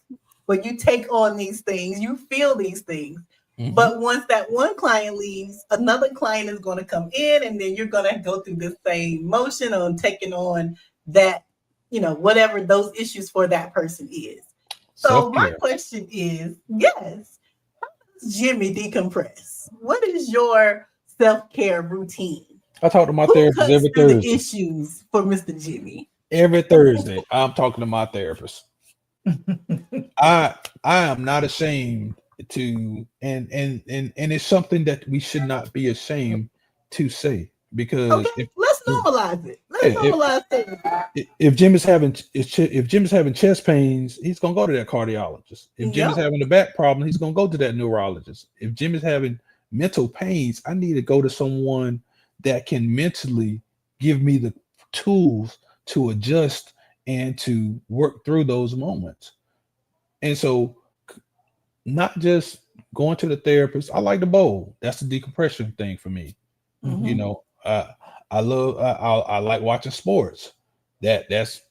where you take on these things, you feel these things. Mhm. But once that one client leaves, another client is going to come in, and then you're going to go through the same motion on taking on that, whatever those issues for that person is. So my Self-care. question is, yes, how does Jimmy decompress? What is your self-care routine? I talk to my Who therapist cuts every through the Thursday. issues for Mr. Jimmy? Every Thursday, I'm talking to my therapist. I am not ashamed to, and it's something that we should not be ashamed to say, because Okay, let's normalize it. Let's if, normalize it. if Jim is having if Jim is having chest pains, he's gonna go to that cardiologist. If Jim is Yep. having a back problem, he's gonna go to that neurologist. If Jim is having mental pains, I need to go to someone that can mentally give me the tools to adjust and to work through those moments. And so, not just going to the therapist. I like to bowl. That's a decompression thing for me. Mhm. You know, I like watching sports. That's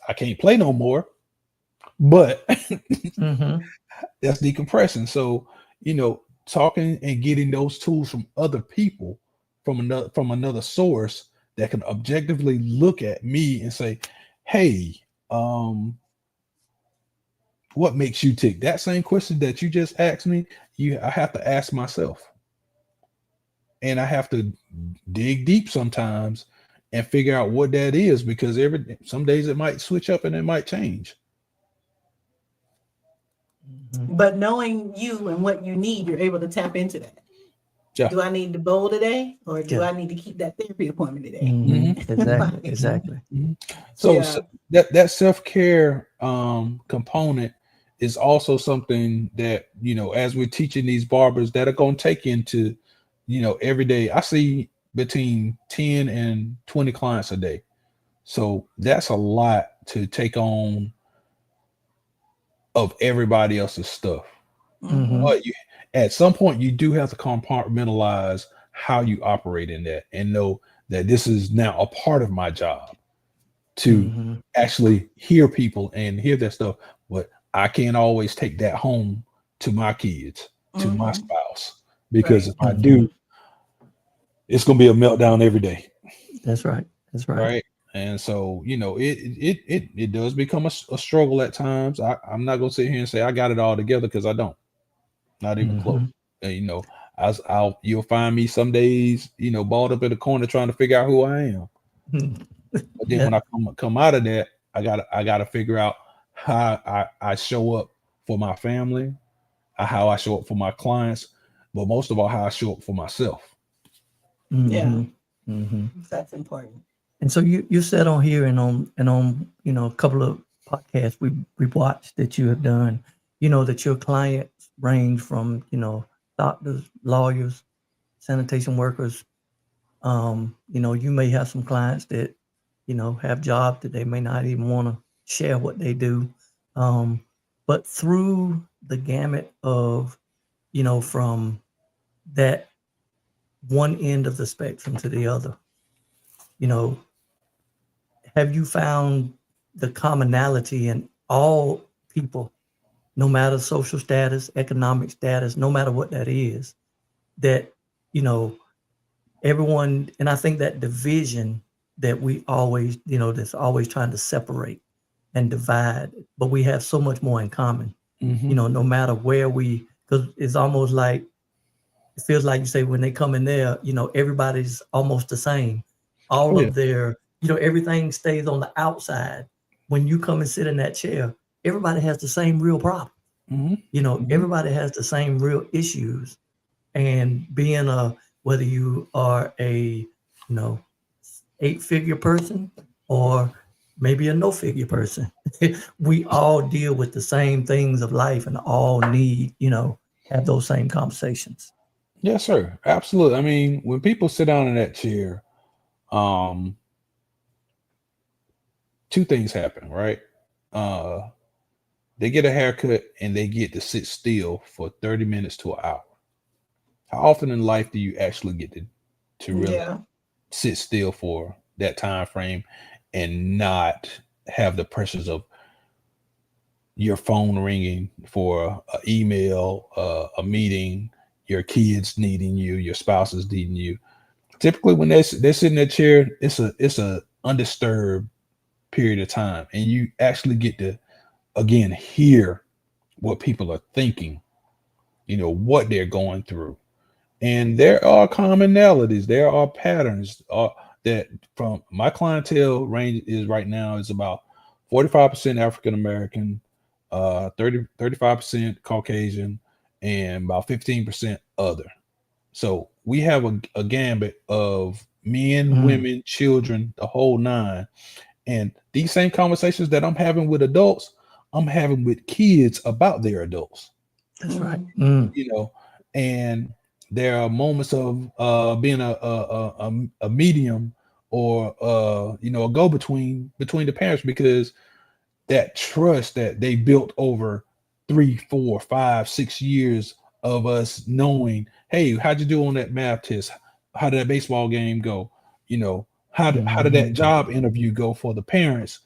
I can't play no more, but Mhm. that's decompression. So, talking and getting those tools from other people, from another source that can objectively look at me and say, hey, what makes you tick? That same question that you just asked me, I have to ask myself. And I have to dig deep sometimes and figure out what that is, because some days it might switch up and it might change. Mhm. But knowing you and what you need, you're able to tap into that. Yeah. Do I need to bowl today, or do Yeah. I need to keep that therapy appointment today? Mhm. Mhm. Exactly. Exactly. So, Yeah. that self-care component is also something that, as we're teaching these barbers that are going to take into, every day. I see between 10 and 20 clients a day. So that's a lot to take on of everybody else's stuff. Mhm. But at some point, you do have to compartmentalize how you operate in that and know that this is now a part of my job to Mhm. actually hear people and hear that stuff. But I can't always take that home to my kids, to my Mhm. spouse, because Right. if I do, it's going to be a meltdown every day. That's right. That's right. Right. And so, it does become a struggle at times. I'm not going to sit here and say I got it all together, because I don't. Not even close. Mhm. And, you'll find me some days, balled up in the corner trying to figure out who I am. But then when Yeah. I come out of that, I gotta figure out how I show up for my family, how I show up for my clients, but most of all, how I show up for myself. Yeah. Mhm. Mhm. That's important. And so you said on here and on a couple of podcasts we watched that you have done, that your clients range from doctors, lawyers, sanitation workers. You may have some clients that have jobs that they may not even want to share what they do, but through the gamut of from that one end of the spectrum to the other, you know have you found the commonality in all people, no matter social status, economic status, no matter what that is, that, you know, everyone, and I think that division that we always, that's always trying to separate and divide, but we have so much more in common, no matter where because it's almost like, it feels like you say when they come in there, everybody's almost the same. All Oh yeah. of their, everything stays on the outside. When you come and sit in that chair, everybody has the same real problem. Everybody has the same real issues. And being whether you are a, 8-figure person or maybe a no-figure person, we all deal with the same things of life and all need, have those same conversations. Yes, sir. Absolutely. I mean, when people sit down in that chair, um, two things happen, right? Uh, they get a haircut and they get to sit still for 30 minutes to an hour. How often in life do you actually get to really Yeah. sit still for that time frame and not have the pressures of your phone ringing for an email, a meeting, your kids needing you, your spouses needing you. Typically, when they're sitting in that chair, it's a undisturbed period of time, and you actually get to again hear what people are thinking, what they're going through. And there are commonalities, there are patterns that from my clientele range is right now is about 45% African American, 35% Caucasian, and about 15% other. So we have a gambit of men, women, children, the whole nine. And these same conversations that I'm having with adults, I'm having with kids about their adults. That's right. And there are moments of being a medium or a go between the parents, because that trust that they built over 3, 4, 5, 6 years of us knowing, hey, how'd you do on that math test? How did that baseball game go? How did that job interview go for the parents?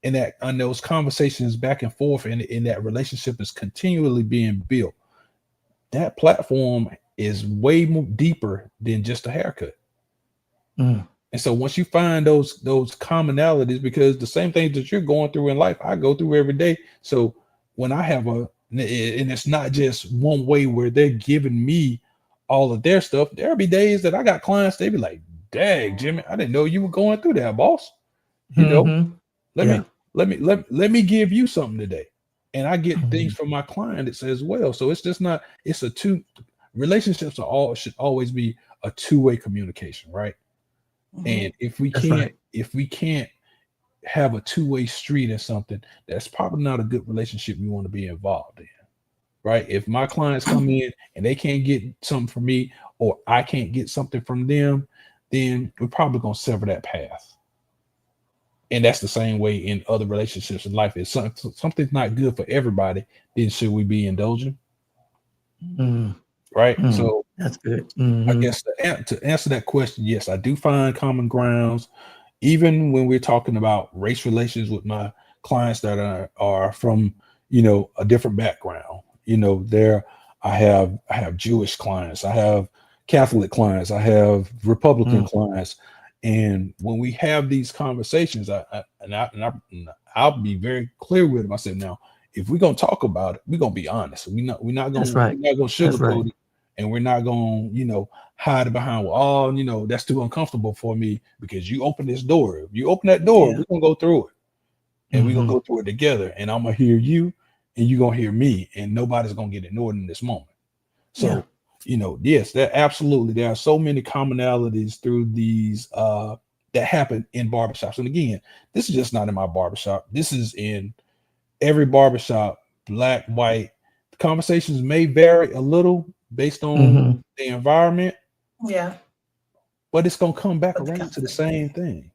And that on those conversations back and forth, and that relationship is continually being built. That platform is way more deeper than just a haircut. And so once you find those commonalities, because the same things that you're going through in life, I go through every day. So when I have and it's not just one way where they're giving me all of their stuff, there'll be days that I got clients, they be like, dang, Jimmy, I didn't know you were going through that, boss. Let me give you something today. And I get things from my clients as well. So it's just not, it's a two relationships should always be a two-way communication, right? And if we can't have a two-way street in something, that's probably not a good relationship we want to be involved in. Right? If my clients come in and they can't get something from me, or I can't get something from them, then we're probably going to sever that path. And that's the same way in other relationships in life. If something's not good for everybody, then should we be indulgent? Right? So that's good. I guess to answer that question, yes, I do find common grounds, even when we're talking about race relations with my clients that are from, a different background. I have Jewish clients, I have Catholic clients, I have Republican clients. And when we have these conversations, I'll be very clear with them. I said, now, if we're gonna talk about it, we're gonna be honest. We're not gonna sugarcoat it, and we're not gonna hide behind, that's too uncomfortable for me because you open this door. If you open that door, we're gonna go through it, and we're gonna go through it together. And I'm gonna hear you, and you're gonna hear me, and nobody's gonna get ignored in this moment. So. Yes, there are so many commonalities through these that happen in barbershops. And again, this is just not in my barbershop. This is in every barbershop, black, white. The conversations may vary a little based on the environment. Yeah. But it's going to come back around to the same thing.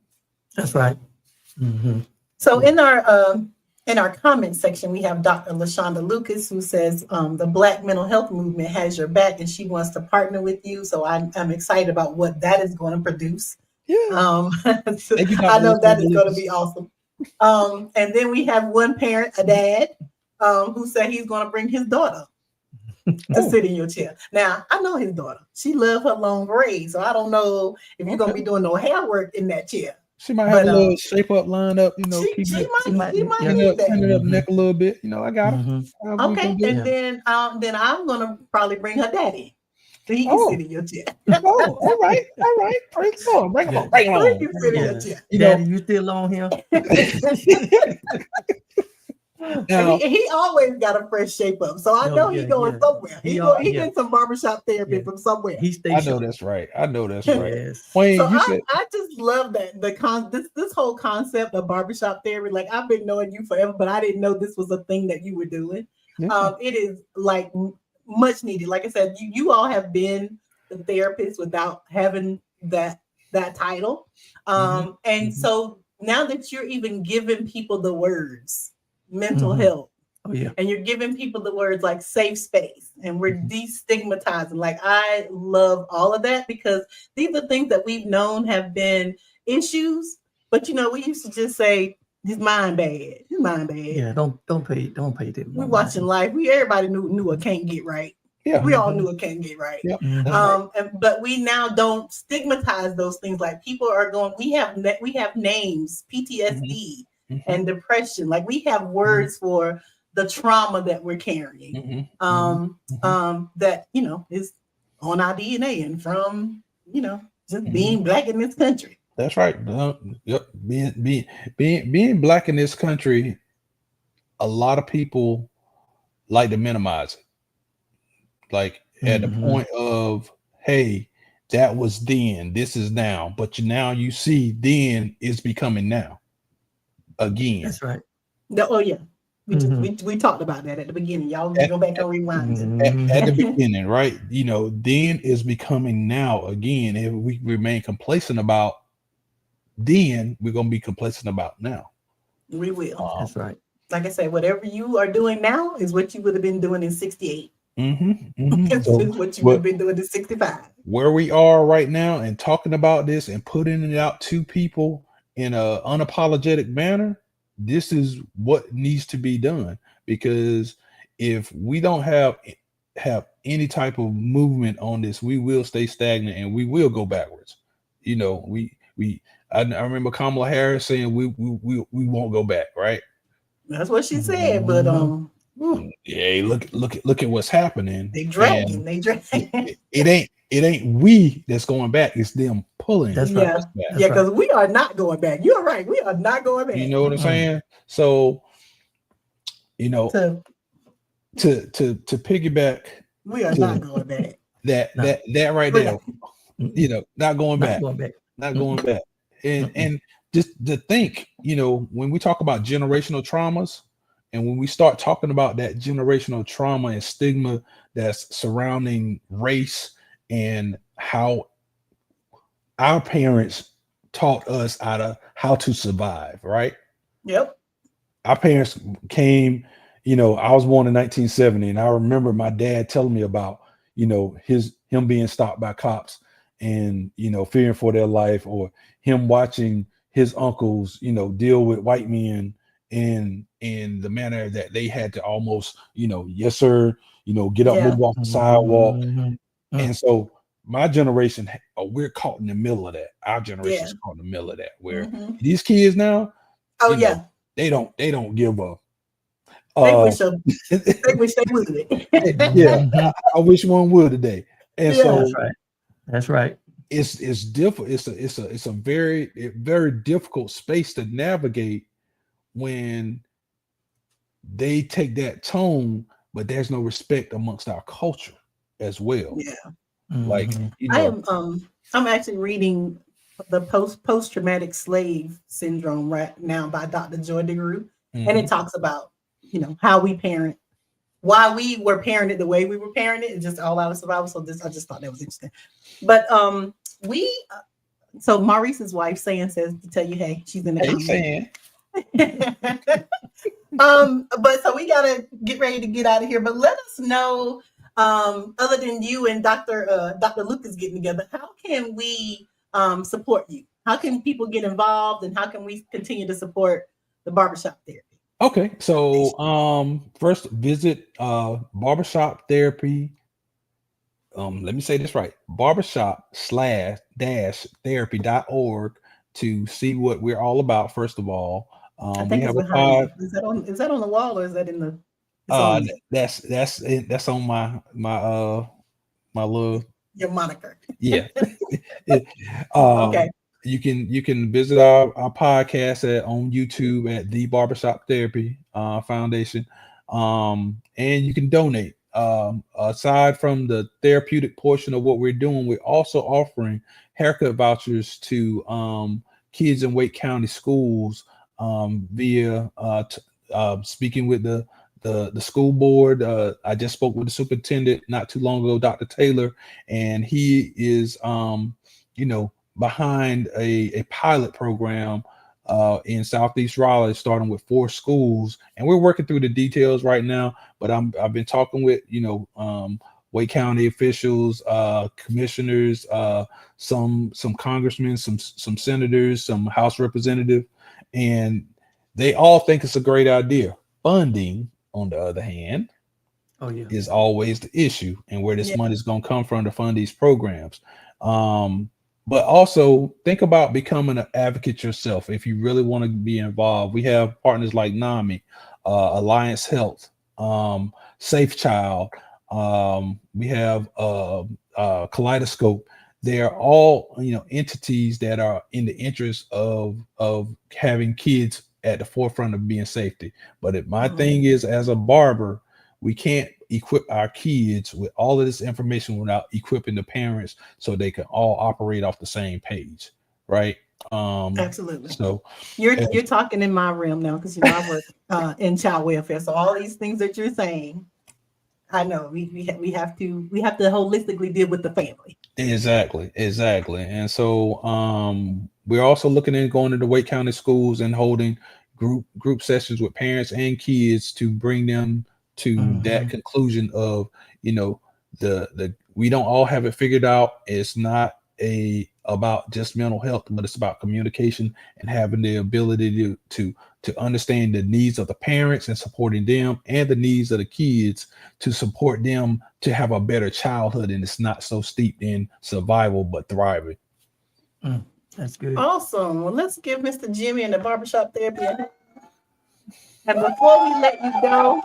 That's right. So in our comment section, we have Dr. LaShonda Lucas, who says the Black mental health movement has your back and she wants to partner with you. So I'm excited about what that is going to produce. Yeah. So I know that is going to be awesome. And then we have one parent, a dad, who said he's going to bring his daughter to sit in your chair. Now, I know his daughter. She loves her long braids. So I don't know if you're going to be doing no hair work in that chair. She might have a little shape up, line up, she might need that. Turn it up neck a little bit. I got it. Okay, and then I'm gonna probably bring her daddy, so he can sit in your chair. All right. Bring it on. Bring it on. He can sit in your chair. Daddy, you still on here? Now, he always got a fresh shape up, so I know he's going somewhere. He getting some barbershop therapy from somewhere. I know that's right. Yes. Wayne, so I just love that this whole concept of barbershop therapy. Like, I've been knowing you forever, but I didn't know this was a thing that you were doing. It is like much needed. Like I said, you all have been the therapist without having that title, and so now that you're even giving people the words mental health, and you're giving people the words like safe space, and we're destigmatizing. Like, I love all of that, because these are things that we've known have been issues, but we used to just say His mind bad. His mind bad. Yeah, don't pay them. We no watching mind. life. Everybody knew it can't get right. Yeah. We all knew it can't get right. Yep. Mhm. That's right. But we now don't stigmatize those things. Like people are going. We have names, PTSD Mhm. and depression. Like we have words for the trauma that we're carrying. That is on our DNA and from just being black in this country. That's right. Yep. Being black in this country, a lot of people like to minimize it. Like at the point of, hey, that was then, this is now, but now you see then is becoming now again. That's right. Oh yeah. We talked about that at the beginning. Y'all go back and rewind. At the beginning, right? Then is becoming now again. If we remain complacent about then, we're gonna be complacent about now. We will. That's right. Like I said, whatever you are doing now is what you would have been doing in 68. So what you would have been doing in 65. Where we are right now and talking about this and putting it out to people in a unapologetic manner, this is what needs to be done. Because if we don't have any type of movement on this, we will stay stagnant and we will go backwards. I remember Kamala Harris saying we won't go back, right? That's what she said, but yeah, look at what's happening. They dragging. It ain't we that's going back, it's them pulling. That's right. That's yeah, because we are not going back. You're right, we are not going back. You know what I'm saying? So to piggyback, we are not going back. That right there, not going back. Not going back. And just to think, when we talk about generational traumas, and when we start talking about that generational trauma and stigma that's surrounding race and how our parents taught us how to survive, right? Yep. Our parents came, I was born in 1970, and I remember my dad telling me about, him being stopped by cops and, fearing for their life, or him watching his uncles, deal with white men in the manner that they had to almost, yes, sir, get up, move off the sidewalk. And so my generation, we're caught in the middle of that. Our generation is caught in the middle of that, where these kids now, they don't give up. They wish they would. Yeah, I wish one would today. And so that's right. It's difficult. It's a very, very difficult space to navigate when they take that tone, but there's no respect amongst our culture as well. Yeah. Like I'm actually reading the post-traumatic slave syndrome right now by Dr. Joy DeGruy, and it talks about how we parent, why we were parented the way we were parented. It's just all out of survival. So I just thought that was interesting. But so Maurice's wife says to tell you, hey, she's in the comments. But so we gotta get ready to get out of here. But let us know, other than you and Dr. Lucas getting together, how can we support you? How can people get involved, and how can we continue to support the Barbershop Therapy? Okay, so first visit Barbershop Therapy. Let me say this right: barbershop/therapy.org to see what we're all about. First of all, we have a pod. Is that on the wall, or is that in the? That's on my little your moniker. Yeah. Okay. You can visit our podcast on YouTube at the Barbershop Therapy Foundation, and you can donate. Aside from the therapeutic portion of what we're doing, we're also offering haircut vouchers to kids in Wake County schools via speaking with the school board. I just spoke with the superintendent not too long ago, Dr. Taylor, and he is behind a pilot program in Southeast Raleigh, starting with 4 schools, and we're working through the details right now. But I've been talking with Wake County officials, commissioners, some congressmen, some senators, some House representatives, and They all think it's a great idea. Funding, on the other hand, Oh yeah. is always the issue, and where this Yeah. money is going to come from to fund these programs. But also think about becoming an advocate yourself if you really want to be involved. We have partners like NAMI, Alliance Health, Safe Child. We have Kaleidoscope. They are all entities that are in the interest of having kids at the forefront of being safety. But my thing is, as a barber, we can't equip our kids with all of this information without equipping the parents so they can all operate off the same page, right? Absolutely. So You're talking in my realm now, because I work in child welfare. So all these things that you're saying, I know we have to holistically deal with the family. Exactly. And so we're also looking at going into Wake County schools and holding group sessions with parents and kids to bring them to that conclusion of, the we don't all have it figured out. It's not about just mental health, but it's about communication and having the ability to understand the needs of the parents and supporting them, and the needs of the kids to support them to have a better childhood, and it's not so steeped in survival but thriving. That's good. Awesome. Well, let's give Mr. Jimmy and the Barbershop Therapy a hand. And before we let you go,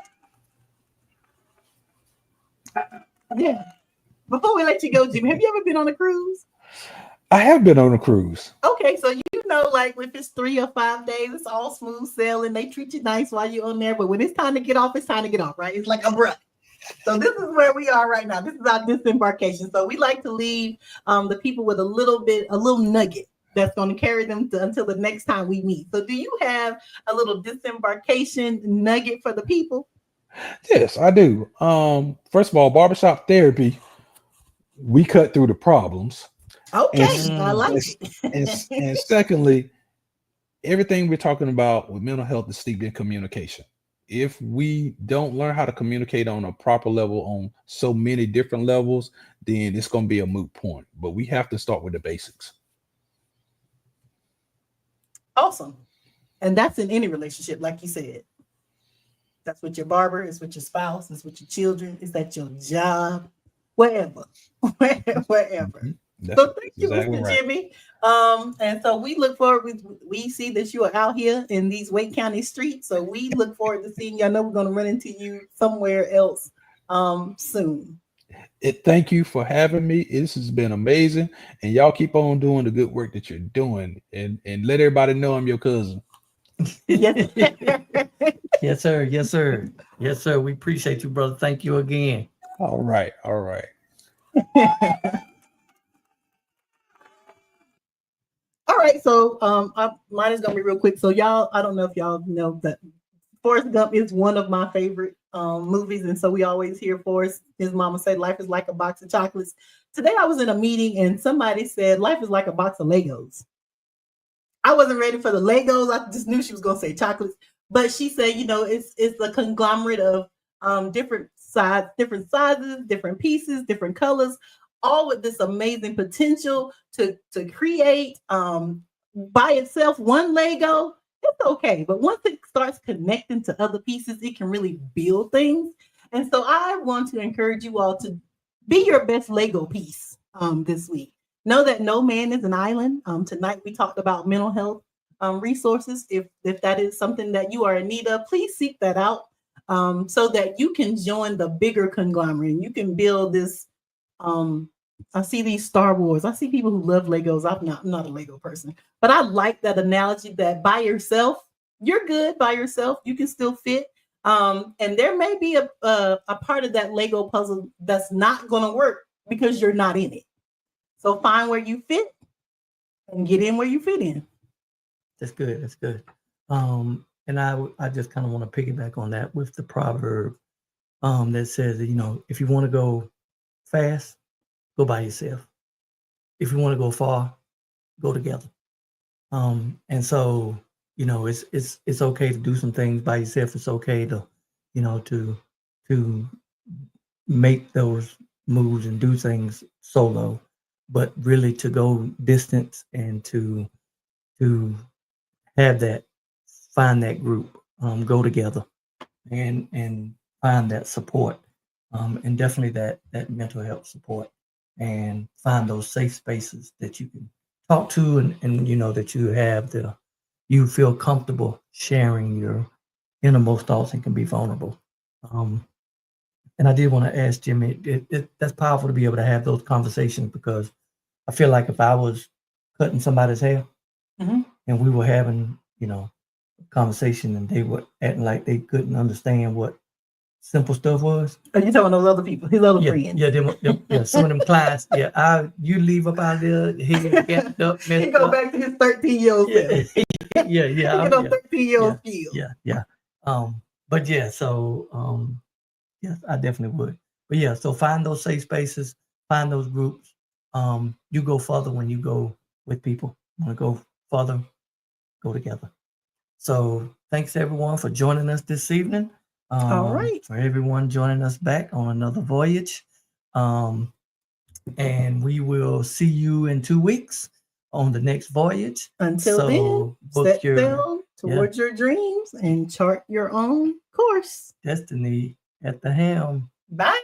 before we let you go, Jimmy, have you ever been on a cruise? I have been on a cruise. Okay, so like if it's 3 or 5 days, it's all smooth sailing. They treat you nice while you're on there, but when it's time to get off, it's time to get off, right? It's like a breath. So this is where we are right now. This is our disembarkation. So we like to leave the people with a little nugget that's going to carry them until the next time we meet. So do you have a little disembarkation nugget for the people? Yes, I do. First of all, Barbershop Therapy, we cut through the problems. Okay, I like it. And secondly, everything we're talking about with mental health is steeped in communication. If we don't learn how to communicate on a proper level on so many different levels, then it's going to be a moot point. But we have to start with the basics. Awesome. And that's in any relationship, like you said. That's with your barber, it's with your spouse, it's with your children, it's at your job, wherever. So thank you, exactly Mr. right. Jimmy. And so we look forward, we see that you are out here in these Wake County streets. So we look forward to seeing you. I know we're going to run into you somewhere else soon. Thank you for having me. This has been amazing. And y'all keep on doing the good work that you're doing. And let everybody know I'm your cousin. Yes. Yes, sir. Yes, sir. Yes, sir. We appreciate you, brother. Thank you again. All right. All right, so mine is gonna be real quick. So y'all, I don't know if y'all know that Forrest Gump is one of my favorite movies, and so we always hear Forrest, his mama say, "Life is like a box of chocolates." Today I was in a meeting and somebody said, "Life is like a box of Legos." I wasn't ready for the Legos. I just knew she was gonna say chocolates, but she said, it's a conglomerate of different sizes, different pieces, different colors, all with this amazing potential to create by itself one Lego. It's okay, but once it starts connecting to other pieces, it can really build things. And so I want to encourage you all to be your best Lego piece this week. Know that no man is an island. Tonight we talked about mental health resources. If that is something that you are in need of, please seek that out so that you can join the bigger conglomerate. And you can build this. I see these Star Wars. I see people who love Legos. I'm not a Lego person, but I like that analogy that by yourself, you're good by yourself. You can still fit. And there may be a part of that Lego puzzle that's not going to work because you're not in it. So find where you fit and get in where you fit in. That's good. That's good. And I just kind of want to piggyback on that with the proverb that says that, if you want to go fast, go by yourself. If you want to go far, go together. And so, it's okay to do some things by yourself. It's okay to, to make those moves and do things solo. But really to go distance and to have that find that group, go together, and find that support, and definitely that mental health support, and find those safe spaces that you can talk to, and you know that you feel comfortable sharing your innermost thoughts and can be vulnerable. And I did want to ask Jimmy, that's powerful to be able to have those conversations, because I feel like if I was cutting somebody's hair Mhm. and we were having, conversation and they were acting like they couldn't understand what simple stuff was. Are you talking those other people, his other Yeah, friends? yeah, some of them clients, you leave up out there, he get up, He messed go up. back to his 13-year-old self. Yeah, He get on 13-year-old skills. yeah. But yeah, so yes, I definitely would. But yeah, so find those safe spaces, find those groups. You go further when you go with people. Want to go further, go together. So thanks everyone for joining us this evening. All right. For everyone joining us back on another voyage. And we will see you in 2 weeks on the next voyage. Until then, book set your sail towards your dreams and chart your own course. destiny at the helm. Bye.